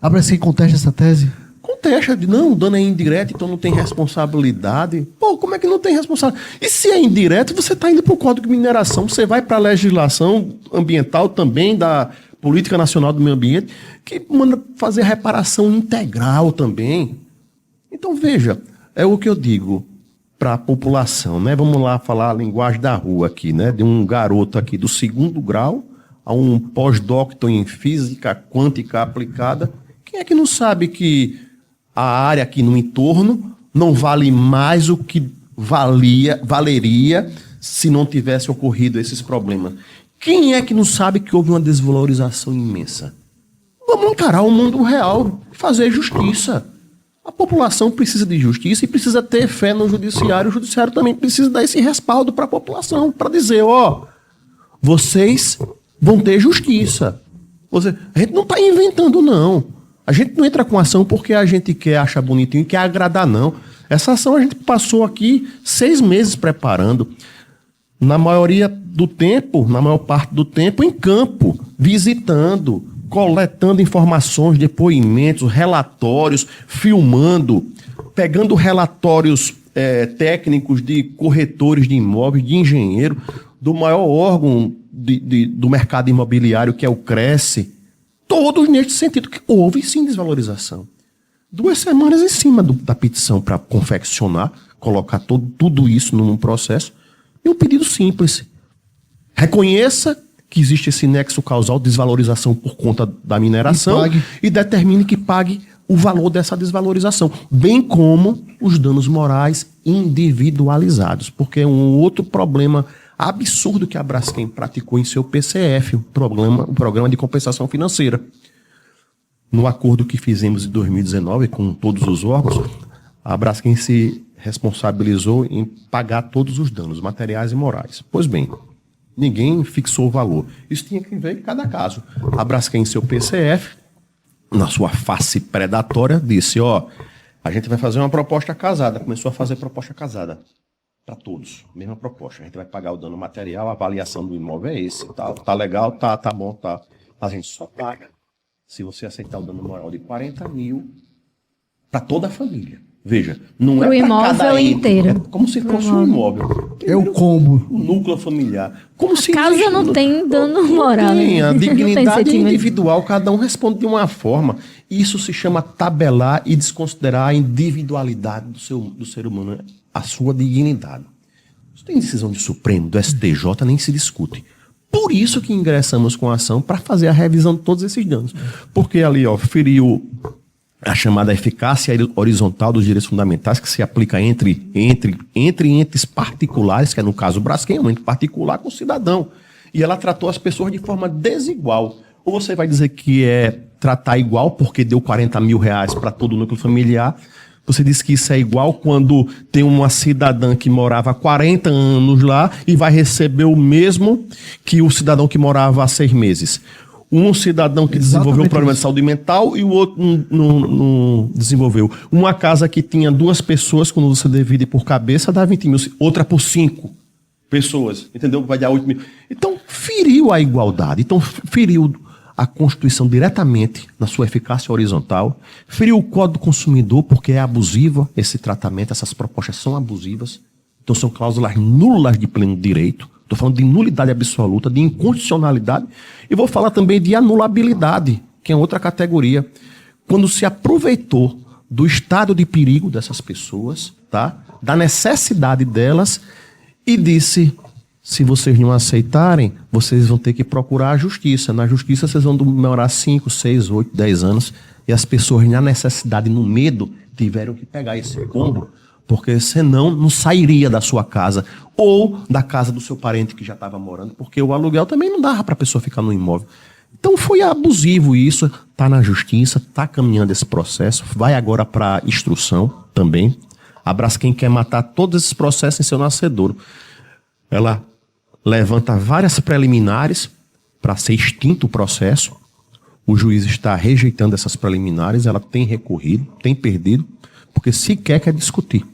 a Braskem contesta essa tese? Contesta, não, o dano é indireto, então não tem responsabilidade. Pô, como é que não tem responsabilidade? E se é indireto, você está indo para o Código de Mineração, você vai para a legislação ambiental também, da Política Nacional do Meio Ambiente, que manda fazer reparação integral também. Então, veja, é o que eu digo para a população, né? Vamos lá falar a linguagem da rua aqui, né? De um garoto aqui do 2º grau a um pós-doutor em física quântica aplicada. Quem é que não sabe que a área aqui no entorno não vale mais o que valeria se não tivesse ocorrido esses problemas? Quem é que não sabe que houve uma desvalorização imensa? Vamos encarar o mundo real, fazer justiça. A população precisa de justiça e precisa ter fé no judiciário. O judiciário também precisa dar esse respaldo para a população, para dizer, vocês vão ter justiça. A gente não está inventando, não. A gente não entra com ação porque a gente quer achar bonitinho e quer agradar, não. Essa ação a gente passou aqui 6 meses preparando. Na maior parte do tempo, em campo, visitando, coletando informações, depoimentos, relatórios, filmando, pegando relatórios técnicos de corretores de imóveis, de engenheiro, do maior órgão do mercado imobiliário, que é o Cresce, todos neste sentido, que houve sim desvalorização. 2 semanas em cima da petição para confeccionar, colocar tudo isso num processo, e um pedido simples. Reconheça que existe esse nexo causal de desvalorização por conta da mineração e determine que pague o valor dessa desvalorização, bem como os danos morais individualizados, porque é um outro problema absurdo que a Braskem praticou em seu PCF, o Programa de Compensação Financeira. No acordo que fizemos em 2019 com todos os órgãos, a Braskem se responsabilizou em pagar todos os danos materiais e morais. Pois bem, ninguém fixou o valor. Isso tinha que ver em cada caso. A Braskem, em seu PCF, na sua face predatória, disse, a gente vai fazer uma proposta casada. Começou a fazer proposta casada para todos. Mesma proposta. A gente vai pagar o dano material, a avaliação do imóvel é esse. Tá legal, tá bom, tá. A gente só paga se você aceitar o dano moral de 40 mil para toda a família. Veja, não é para cada inteiro. É como se fosse um imóvel. É o combo. O núcleo familiar. Como se casa não tem dano moral. Tem, a dignidade tem individual, cada um responde de uma forma. Isso se chama tabelar e desconsiderar a individualidade do ser humano, a sua dignidade. Isso tem decisão do Supremo, do STJ, nem se discute. Por isso que ingressamos com a ação para fazer a revisão de todos esses danos. Porque ali, feriu a chamada eficácia horizontal dos direitos fundamentais, que se aplica entre entes particulares, que é no caso o Braskem, um ente particular com o cidadão. E ela tratou as pessoas de forma desigual. Ou você vai dizer que é tratar igual porque deu 40 mil reais para todo o núcleo familiar. Você diz que isso é igual quando tem uma cidadã que morava há 40 anos lá e vai receber o mesmo que o cidadão que morava há 6 meses. Um cidadão que desenvolveu um problema de saúde mental e o outro não desenvolveu. Uma casa que tinha 2 pessoas, quando você divide por cabeça, dá 20 mil. Outra por 5 pessoas, entendeu? Vai dar 8 mil. Então, feriu a igualdade. Então, feriu a Constituição diretamente na sua eficácia horizontal. Feriu o Código do Consumidor, porque é abusivo esse tratamento. Essas propostas são abusivas. Então, são cláusulas nulas de pleno direito. Estou falando de nulidade absoluta, de inconstitucionalidade, e vou falar também de anulabilidade, que é outra categoria. Quando se aproveitou do estado de perigo dessas pessoas, tá? Da necessidade delas, e disse, se vocês não aceitarem, vocês vão ter que procurar a justiça. Na justiça vocês vão demorar 5, 6, 8, 10 anos, e as pessoas na necessidade, no medo, tiveram que pegar esse combo, porque senão não sairia da sua casa ou da casa do seu parente que já estava morando, porque o aluguel também não dava para a pessoa ficar no imóvel. Então foi abusivo isso, está na justiça, está caminhando esse processo, vai agora para instrução também. A Braskem quer matar todos esses processos em seu nascedouro. Ela levanta várias preliminares para ser extinto o processo. O juiz está rejeitando essas preliminares, ela tem recorrido, tem perdido, porque sequer quer discutir.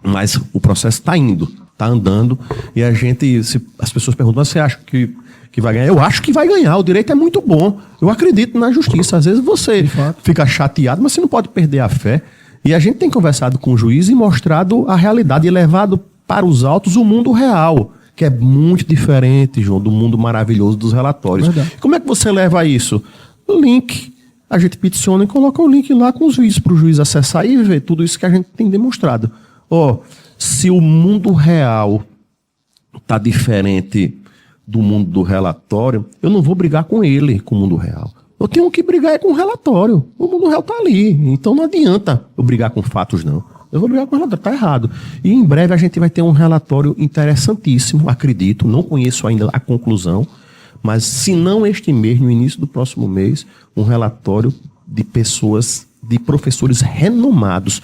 Mas o processo está indo, está andando, e as pessoas perguntam, mas você acha que vai ganhar? Eu acho que vai ganhar, o direito é muito bom, eu acredito na justiça. Às vezes você fica chateado, mas você não pode perder a fé. E a gente tem conversado com o juiz e mostrado a realidade e levado para os autos o mundo real, que é muito diferente, João, do mundo maravilhoso dos relatórios. Verdade. Como é que você leva isso? O link. A gente peticiona e coloca o link lá com os juízes para o juiz acessar e ver tudo isso que a gente tem demonstrado. Se o mundo real está diferente do mundo do relatório, eu não vou brigar com ele, com o mundo real. Eu tenho que brigar com o relatório. O mundo real está ali. Então não adianta eu brigar com fatos, não. Eu vou brigar com o relatório, está errado. E em breve a gente vai ter um relatório interessantíssimo, acredito, não conheço ainda a conclusão, mas se não este mês, no início do próximo mês, um relatório de pessoas de professores renomados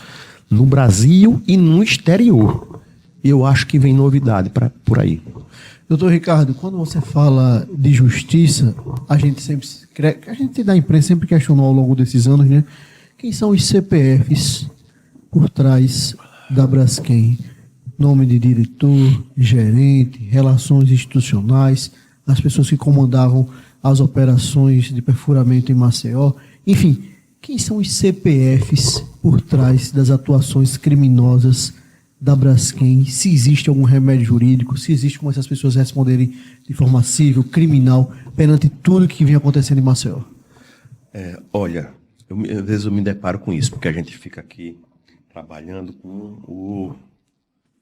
no Brasil e no exterior. E eu acho que vem novidade por aí. Doutor Ricardo, quando você fala de justiça, a gente da imprensa sempre questionou ao longo desses anos, né? Quem são os CPFs por trás da Braskem? Nome de diretor, gerente, relações institucionais, as pessoas que comandavam as operações de perfuramento em Maceió. Enfim, quem são os CPFs por trás das atuações criminosas da Braskem? Se existe algum remédio jurídico, se existe como essas pessoas responderem de forma civil, criminal, perante tudo que vem acontecendo em Maceió? Olha, às vezes eu me deparo com isso, porque a gente fica aqui trabalhando com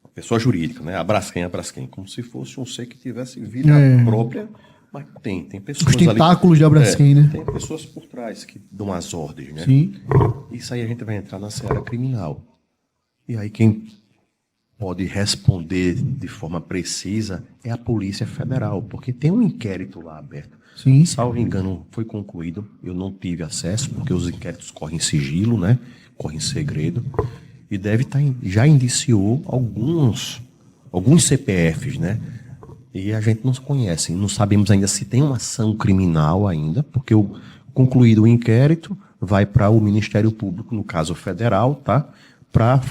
a pessoa jurídica, né? A Braskem, como se fosse um ser que tivesse vida própria, mas tem pessoas os tentáculos ali, da Braskem, né? Tem pessoas por trás que dão as ordens, né? Sim. Isso aí a gente vai entrar na seara criminal. E aí quem pode responder de forma precisa é a Polícia Federal, porque tem um inquérito lá aberto. Sim. Salvo engano, foi concluído. Eu não tive acesso, porque os inquéritos correm em sigilo, né? Correm em segredo. E deve estar, já indiciou alguns CPFs, né? E a gente não conhece, não sabemos ainda se tem uma ação criminal ainda, porque concluído o inquérito, vai para o Ministério Público, no caso federal, tá? Para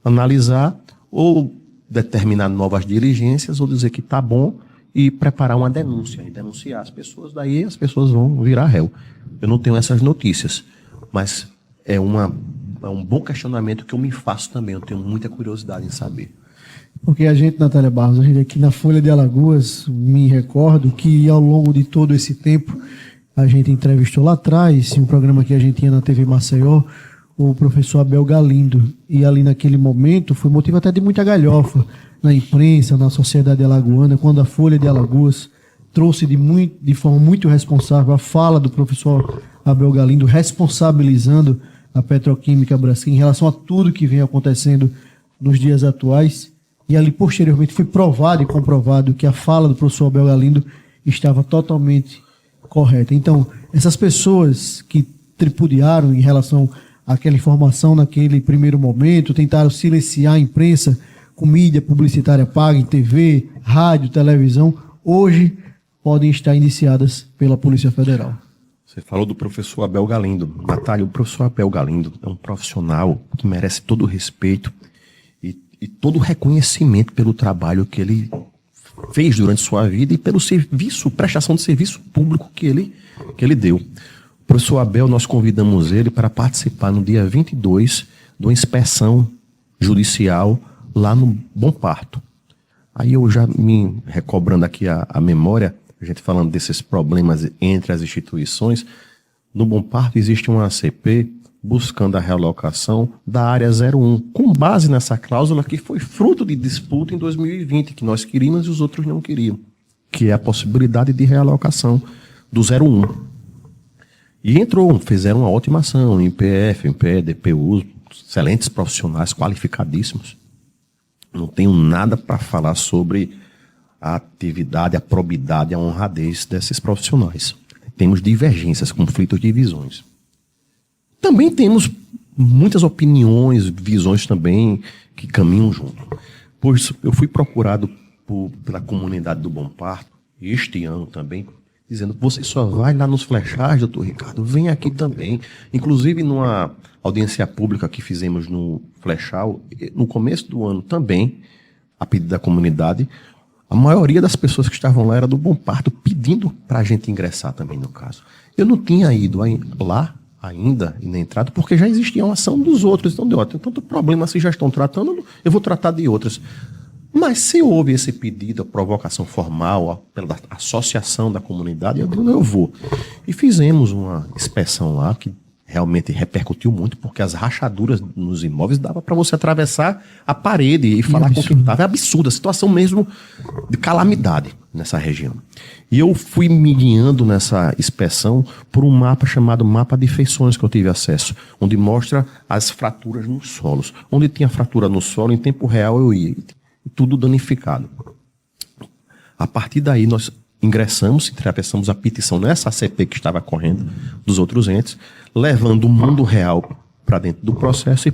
analisar ou determinar novas diligências ou dizer que está bom e preparar uma denúncia e denunciar as pessoas, daí as pessoas vão virar réu. Eu não tenho essas notícias, mas é um bom questionamento que eu me faço também, eu tenho muita curiosidade em saber. Porque a gente, Natália Barros, a gente aqui na Folha de Alagoas, me recordo que ao longo de todo esse tempo, a gente entrevistou lá atrás, em um programa que a gente tinha na TV Maceió, o professor Abel Galindo. E ali naquele momento foi motivo até de muita galhofa na imprensa, na sociedade alagoana, quando a Folha de Alagoas trouxe de forma muito responsável a fala do professor Abel Galindo, responsabilizando a Petroquímica Braskem em relação a tudo que vem acontecendo nos dias atuais. E ali, posteriormente, foi provado e comprovado que a fala do professor Abel Galindo estava totalmente correta. Então, essas pessoas que tripudiaram em relação àquela informação naquele primeiro momento, tentaram silenciar a imprensa com mídia publicitária paga em TV, rádio, televisão, hoje podem estar indiciadas pela Polícia Federal. Você falou do professor Abel Galindo. Natália, o professor Abel Galindo é um profissional que merece todo o respeito e todo o reconhecimento pelo trabalho que ele fez durante sua vida e pelo prestação de serviço público que ele deu. O professor Abel, nós convidamos ele para participar no dia 22 de uma inspeção judicial lá no Bom Parto. Aí eu já me recobrando aqui a memória, a gente falando desses problemas entre as instituições, no Bom Parto existe uma ACP buscando a realocação da área 01, com base nessa cláusula que foi fruto de disputa em 2020, que nós queríamos e os outros não queriam, que é a possibilidade de realocação do 01. E fizeram uma ótima ação, MPF, MPE, DPU, excelentes profissionais, qualificadíssimos. Não tenho nada para falar sobre a atividade, a probidade, a honradez desses profissionais. Temos divergências, conflitos de visões. Também temos muitas opiniões, visões também que caminham junto. Pois eu fui procurado pela comunidade do Bom Parto, este ano também, dizendo que você só vai lá nos flechagens, doutor Ricardo, vem aqui também. Inclusive, numa audiência pública que fizemos no Flechal, no começo do ano também, a pedido da comunidade, a maioria das pessoas que estavam lá era do Bom Parto, pedindo para a gente ingressar também no caso. Eu não tinha ido lá ainda e nem entrado, porque já existia uma ação dos outros. Então, tem tanto problema, se já estão tratando, eu vou tratar de outras. Mas se houve esse pedido, a provocação formal, pela associação da comunidade, eu digo, eu vou. E fizemos uma inspeção lá, que realmente repercutiu muito, porque as rachaduras nos imóveis dava para você atravessar a parede e falar com quem estava. É absurdo, a situação mesmo de calamidade nessa região. E eu fui me guiando nessa inspeção por um mapa chamado Mapa de Feições, que eu tive acesso, onde mostra as fraturas nos solos. Onde tinha fratura no solo, em tempo real eu ia, tudo danificado. A partir daí nós ingressamos, atravessamos a petição nessa ACP que estava correndo dos outros entes, levando o mundo real para dentro do processo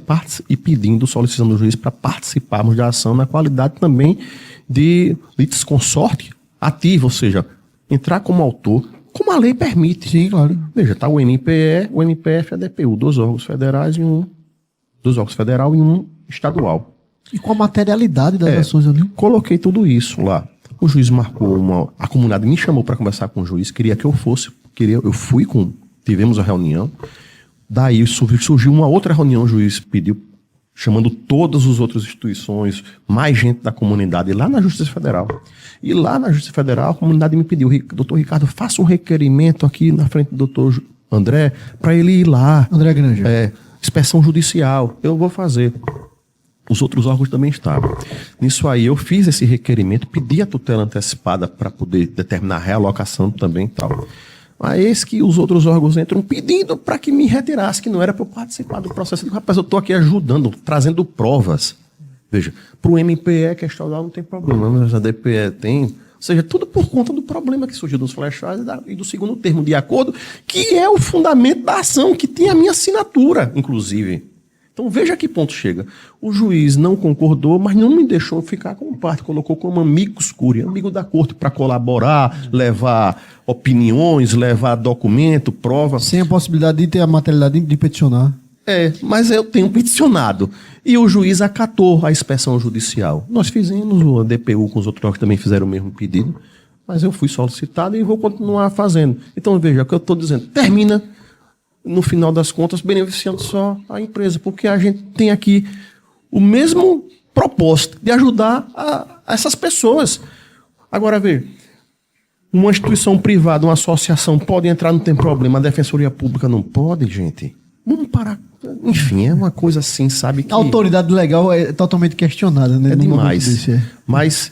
e pedindo, solicitando o juiz para participarmos da ação na qualidade também de litisconsorte ativo, ou seja, entrar como autor, como a lei permite. Sim, claro. Veja, está o MPE, o MPF e a DPU, 2 órgãos federais e 2 órgãos federal e 1 estadual. E com a materialidade das ações ali? Coloquei tudo isso lá. O juiz marcou a comunidade me chamou para conversar com o juiz, queria que eu fosse, eu fui tivemos a reunião. Daí surgiu uma outra reunião, o juiz pediu, chamando todas as outras instituições, mais gente da comunidade, lá na Justiça Federal. E lá na Justiça Federal, a comunidade me pediu, doutor Ricardo, faça um requerimento aqui na frente do doutor André, para ele ir lá. André Granja. Inspeção judicial. Eu vou fazer. Os outros órgãos também estavam. Nisso aí, eu fiz esse requerimento, pedi a tutela antecipada para poder determinar a realocação também e tal. Mas eis que os outros órgãos entram pedindo para que me retirasse, que não era para eu participar do processo. Rapaz, eu estou aqui ajudando, trazendo provas. Veja, para o MPE, que é estadual, não tem problema, mas a DPE tem. Ou seja, tudo por conta do problema que surgiu dos flechados e do segundo termo de acordo, que é o fundamento da ação, que tem a minha assinatura, inclusive. Então veja a que ponto chega. O juiz não concordou, mas não me deixou ficar como parte, colocou como amicus curiae, amigo da corte, para colaborar, levar opiniões, levar documento, prova. Sem a possibilidade de ter a materialidade de peticionar. Mas eu tenho peticionado. E o juiz acatou a inspeção judicial. Nós fizemos, o DPU com os outros órgãos também fizeram o mesmo pedido, mas eu fui solicitado e vou continuar fazendo. Então veja, o que eu estou dizendo, termina, no final das contas, beneficiando só a empresa, porque a gente tem aqui o mesmo propósito de ajudar a essas pessoas. Agora, veja, uma instituição privada, uma associação pode entrar, não tem problema, a Defensoria Pública não pode, gente. Vamos parar. Enfim, é uma coisa assim, sabe? Que a autoridade legal é totalmente questionada, né? É demais. Mas,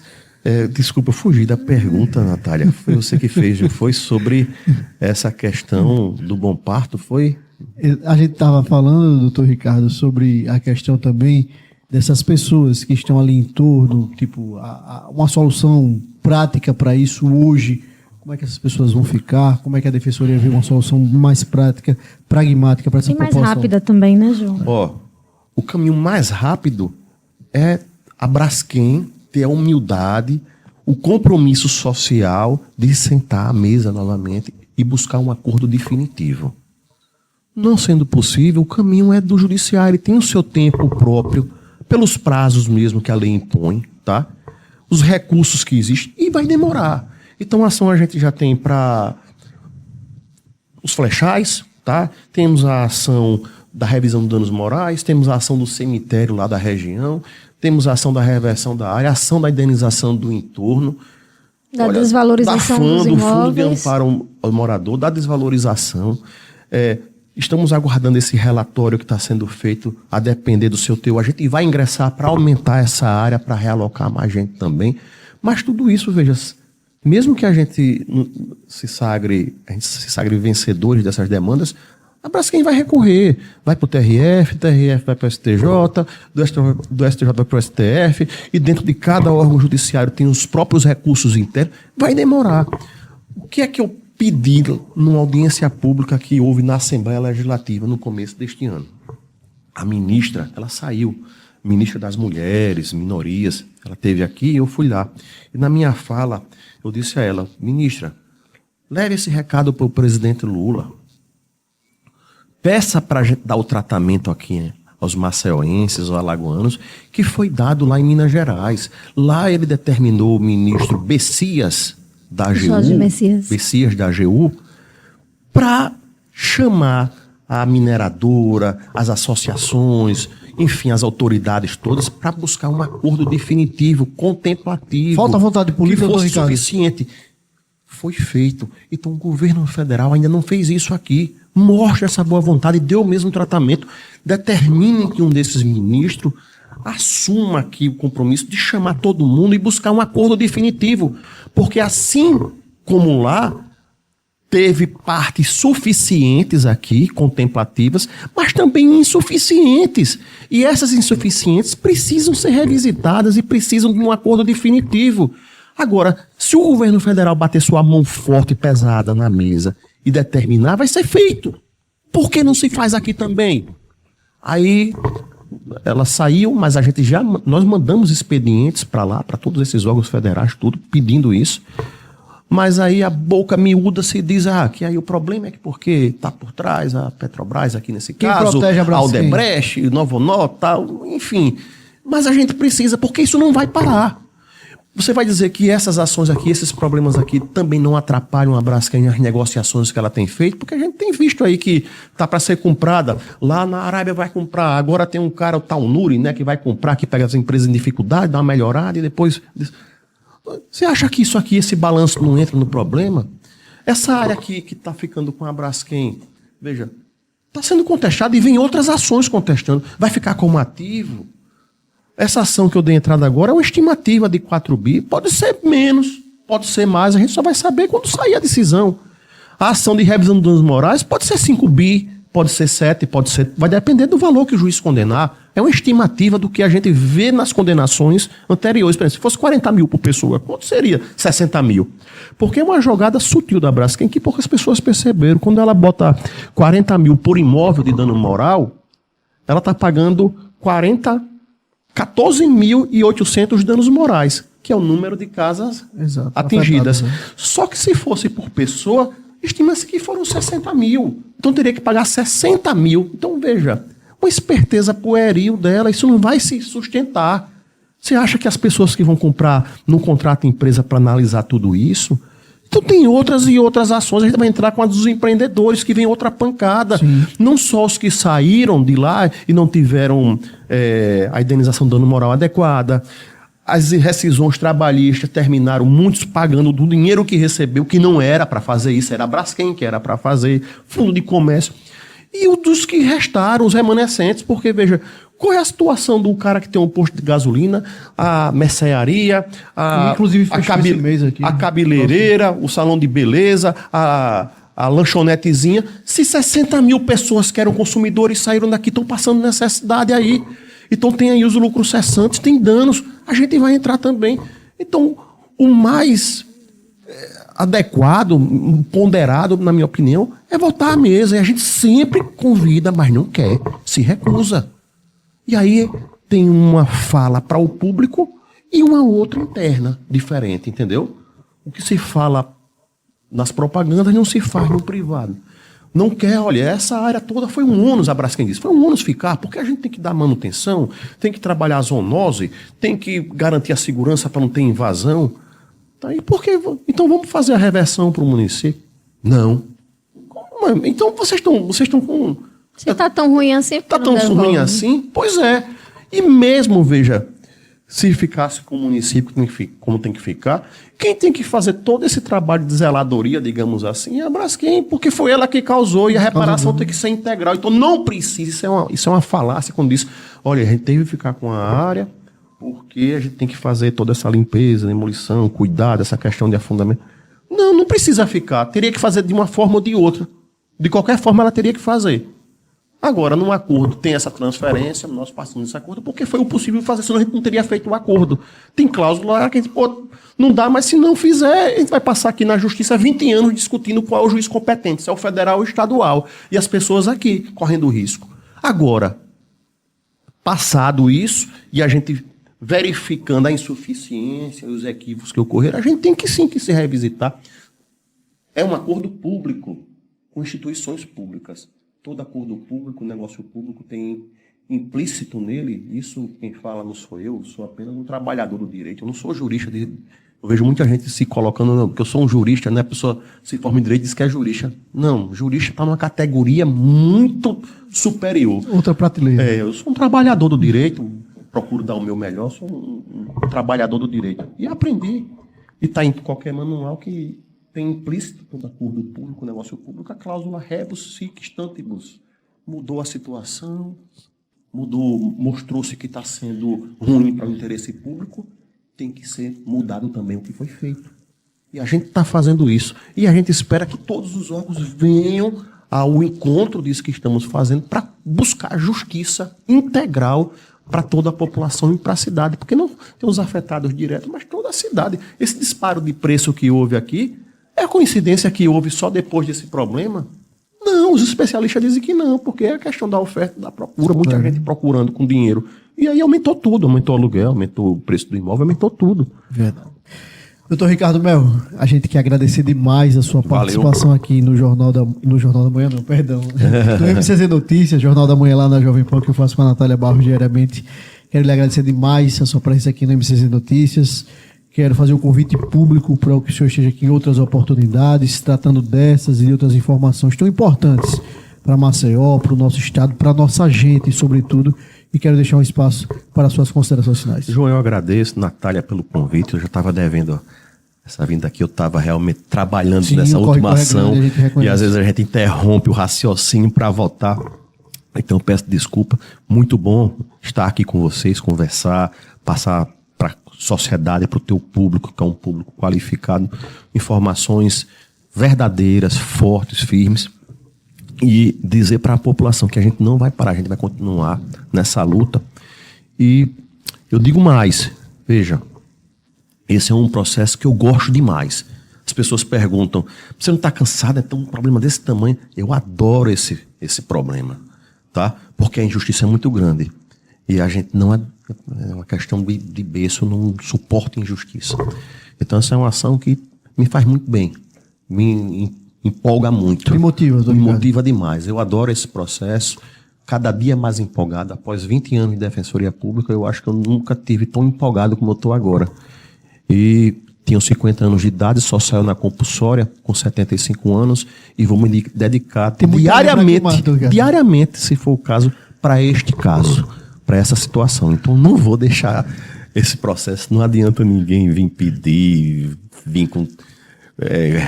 desculpa, eu fugi da pergunta, Natália. Foi você que fez, não foi? Sobre essa questão do bom parto, foi? A gente estava falando, doutor Ricardo, sobre a questão também dessas pessoas que estão ali em torno, tipo, uma solução prática para isso hoje. Como é que essas pessoas vão ficar? Como é que a Defensoria vê uma solução mais prática, pragmática para essa população? E mais rápida também, né, João? O caminho mais rápido é a Braskem ter a humildade, o compromisso social de sentar à mesa novamente e buscar um acordo definitivo. Não sendo possível, o caminho é do judiciário, tem o seu tempo próprio, pelos prazos mesmo que a lei impõe, tá? Os recursos que existem, e vai demorar. Então a ação a gente já tem para os flechais, tá? Temos a ação da revisão de danos morais, temos a ação do cemitério lá da região, temos a ação da reversão da área, a ação da indenização do entorno, da desvalorização da FAM, dos do Fundo de imóveis. Amparo ao Morador, da desvalorização. Estamos aguardando esse relatório que está sendo feito, a depender do seu teor. A gente vai ingressar para aumentar essa área, para realocar mais gente também. Mas tudo isso, veja, mesmo que a gente se sagre vencedores dessas demandas, a Braskem vai recorrer, vai para o TRF vai para o STJ, do STJ vai para o STF, e dentro de cada órgão judiciário tem os próprios recursos internos, vai demorar. O que é que eu pedi numa audiência pública que houve na Assembleia Legislativa no começo deste ano? A ministra, ela saiu, ministra das Mulheres, Minorias, ela esteve aqui e eu fui lá. E na minha fala, eu disse a ela, ministra, leve esse recado para o presidente Lula. Peça para a gente dar o tratamento aqui, né, aos maceienses, aos alagoanos, que foi dado lá em Minas Gerais. Lá ele determinou o ministro Bessias da AGU, Bessias da AGU, para chamar a mineradora, as associações, enfim, as autoridades todas, para buscar um acordo definitivo, contemplativo. Falta vontade política, que fosse Ricardo. suficiente. Foi feito. Então o governo federal ainda não fez isso aqui. Mostre essa boa vontade, dê o mesmo tratamento. Determine que um desses ministros assuma aqui o compromisso de chamar todo mundo e buscar um acordo definitivo. Porque assim como lá, teve partes suficientes aqui, contemplativas, mas também insuficientes. E essas insuficientes precisam ser revisitadas e precisam de um acordo definitivo. Agora, se o governo federal bater sua mão forte e pesada na mesa e determinar, vai ser feito. Por que não se faz aqui também? Aí ela saiu, mas nós mandamos expedientes para lá, para todos esses órgãos federais, tudo, pedindo isso. Mas aí a boca miúda se diz que aí o problema é que porque está por trás a Petrobras aqui nesse caso, a Aldebrecht, Novonor, tal, enfim. Mas a gente precisa, porque isso não vai parar. Você vai dizer que essas ações aqui, esses problemas aqui também não atrapalham a Braskem nas negociações que ela tem feito? Porque a gente tem visto aí que está para ser comprada, lá na Arábia vai comprar, agora tem um cara, o tal Nuri, né, que vai comprar, que pega as empresas em dificuldade, dá uma melhorada e depois... Você acha que isso aqui, esse balanço não entra no problema? Essa área aqui que está ficando com a Braskem, veja, está sendo contestada e vem outras ações contestando. Vai ficar como ativo? Essa ação que eu dei entrada agora é uma estimativa de 4 bi. Pode ser menos, pode ser mais. A gente só vai saber quando sair a decisão. A ação de revisão dos danos morais pode ser 5 bi, pode ser 7, pode ser... Vai depender do valor que o juiz condenar. É uma estimativa do que a gente vê nas condenações anteriores. Por exemplo, se fosse 40 mil por pessoa, quanto seria 60 mil? Porque é uma jogada sutil da Braskem que poucas pessoas perceberam. Quando ela bota 40 mil por imóvel de dano moral, ela está pagando 14.800 de danos morais, que é o número de casas atingidas. Afetado, né? Só que se fosse por pessoa, estima-se que foram 60 mil. Então teria que pagar 60 mil. Então veja, uma esperteza pueril dela, isso não vai se sustentar. Você acha que as pessoas que vão comprar não contratam empresa para analisar tudo isso? Então tem outras e outras ações. A gente vai entrar com as dos empreendedores, que vem outra pancada. Sim. Não só os que saíram de lá e não tiveram a indenização do dano moral adequada. As rescisões trabalhistas terminaram, muitos pagando do dinheiro que recebeu, que não era para fazer isso, era a Braskem que era para fazer, fundo de comércio. E o dos que restaram, os remanescentes, porque, veja, qual é a situação do cara que tem um posto de gasolina, a mercearia, inclusive a cabeleireira, o salão de beleza, a lanchonetezinha? Se 60 mil pessoas que eram consumidores saíram daqui, estão passando necessidade aí. Então tem aí os lucros cessantes, tem danos, a gente vai entrar também. Então, o mais adequado, ponderado, na minha opinião, é voltar à mesa. E a gente sempre convida, mas não quer, se recusa. E aí tem uma fala para o público e uma outra interna, diferente, entendeu? O que se fala nas propagandas não se faz no privado. Não quer, olha, essa área toda foi um ônus, a Braskem disse, foi um ônus ficar, porque a gente tem que dar manutenção, tem que trabalhar a zoonose, tem que garantir a segurança para não ter invasão. Tá, e por que? Então vamos fazer a reversão para o município? Não. Como? Então vocês estão com... Se está tão ruim assim... Está tão ruim assim? Pois é. E mesmo, veja, se ficasse com o município como tem que ficar, quem tem que fazer todo esse trabalho de zeladoria, digamos assim, é a Braskem, porque foi ela que causou e a reparação tem que ser integral. Então não precisa, isso é uma falácia quando diz, olha, a gente teve que ficar com a área porque a gente tem que fazer toda essa limpeza, demolição, cuidado, essa questão de afundamento. Não precisa ficar. Teria que fazer de uma forma ou de outra. De qualquer forma ela teria que fazer. Agora, num acordo, tem essa transferência, nós passamos esse acordo, porque foi o possível fazer, senão a gente não teria feito o acordo. Tem cláusula lá que a gente não dá, mas se não fizer, a gente vai passar aqui na justiça 20 anos discutindo qual é o juiz competente, se é o federal ou o estadual, e as pessoas aqui correndo risco. Agora, passado isso, e a gente verificando a insuficiência e os equívocos que ocorreram, a gente tem que sim que se revisitar. É um acordo público, com instituições públicas. Todo acordo público, negócio público tem implícito nele, isso quem fala não sou eu sou apenas um trabalhador do direito, eu não sou jurista. Eu vejo muita gente se colocando, não, porque eu sou um jurista, né? A pessoa se forma em direito e diz que é jurista. Não, jurista está numa categoria muito superior. Outra prateleira. Eu sou um trabalhador do direito, procuro dar o meu melhor, sou um trabalhador do direito. E aprendi, e está em qualquer manual que tem implícito todo acordo público, negócio público, a cláusula rebus sic stantibus. Mudou a situação, mostrou-se que está sendo ruim para o interesse público, tem que ser mudado também o que foi feito. E a gente está fazendo isso. E a gente espera que todos os órgãos venham ao encontro disso que estamos fazendo para buscar justiça integral para toda a população e para a cidade. Porque não tem os afetados diretos, mas toda a cidade. Esse disparo de preço que houve aqui, é coincidência que houve só depois desse problema? Não, os especialistas dizem que não, porque é a questão da oferta e da procura, muita gente procurando com dinheiro. E aí aumentou tudo, aumentou o aluguel, aumentou o preço do imóvel, aumentou tudo. Verdade. Doutor Ricardo Mel, a gente quer agradecer demais a sua participação aqui no Jornal da Manhã, não, perdão. No MCZ Notícias, Jornal da Manhã lá na Jovem Pan, que eu faço com a Natália Barros diariamente. Quero lhe agradecer demais a sua presença aqui no MCZ Notícias. Quero fazer um convite público para que o senhor esteja aqui em outras oportunidades, tratando dessas e de outras informações tão importantes para Maceió, para o nosso estado, para a nossa gente, sobretudo. E quero deixar um espaço para suas considerações finais. João, eu agradeço, Natália, pelo convite. Eu já estava devendo essa vinda aqui, eu estava realmente trabalhando nessa última ação. E às vezes a gente interrompe o raciocínio para votar. Então peço desculpa. Muito bom estar aqui com vocês, conversar, passar para a sociedade, para o teu público, que é um público qualificado, informações verdadeiras, fortes, firmes. E dizer para a população que a gente não vai parar, a gente vai continuar nessa luta. E eu digo mais, veja, esse é um processo que eu gosto demais. As pessoas perguntam, você não está cansado? É um problema desse tamanho? Eu adoro esse problema, tá? Porque a injustiça é muito grande. E a gente não é uma questão de berço, não suporta injustiça. Então essa é uma ação que me faz muito bem, me empolga muito. Me motiva demais. Eu adoro esse processo. Cada dia mais empolgado. Após 20 anos de Defensoria Pública, eu acho que eu nunca tive tão empolgado como eu estou agora. E tenho 50 anos de idade, só saio na compulsória com 75 anos e vou me dedicar diariamente, se for o caso, para este caso, para essa situação. Então não vou deixar esse processo. Não adianta ninguém vir pedir, vir com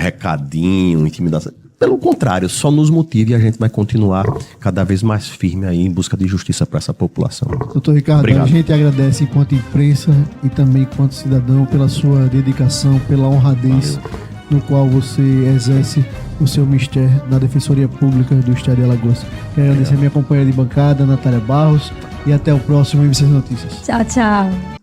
recadinho, intimidação. Pelo contrário, só nos motiva e a gente vai continuar cada vez mais firme aí em busca de justiça para essa população. Doutor Ricardo, obrigado. A gente agradece enquanto imprensa e também enquanto cidadão pela sua dedicação, pela honradez no qual você exerce o seu mistério na Defensoria Pública do Estado de Alagoas. Quero agradecer a minha companheira de bancada, Natália Barros, e até o próximo MCZ Notícias. Tchau, tchau.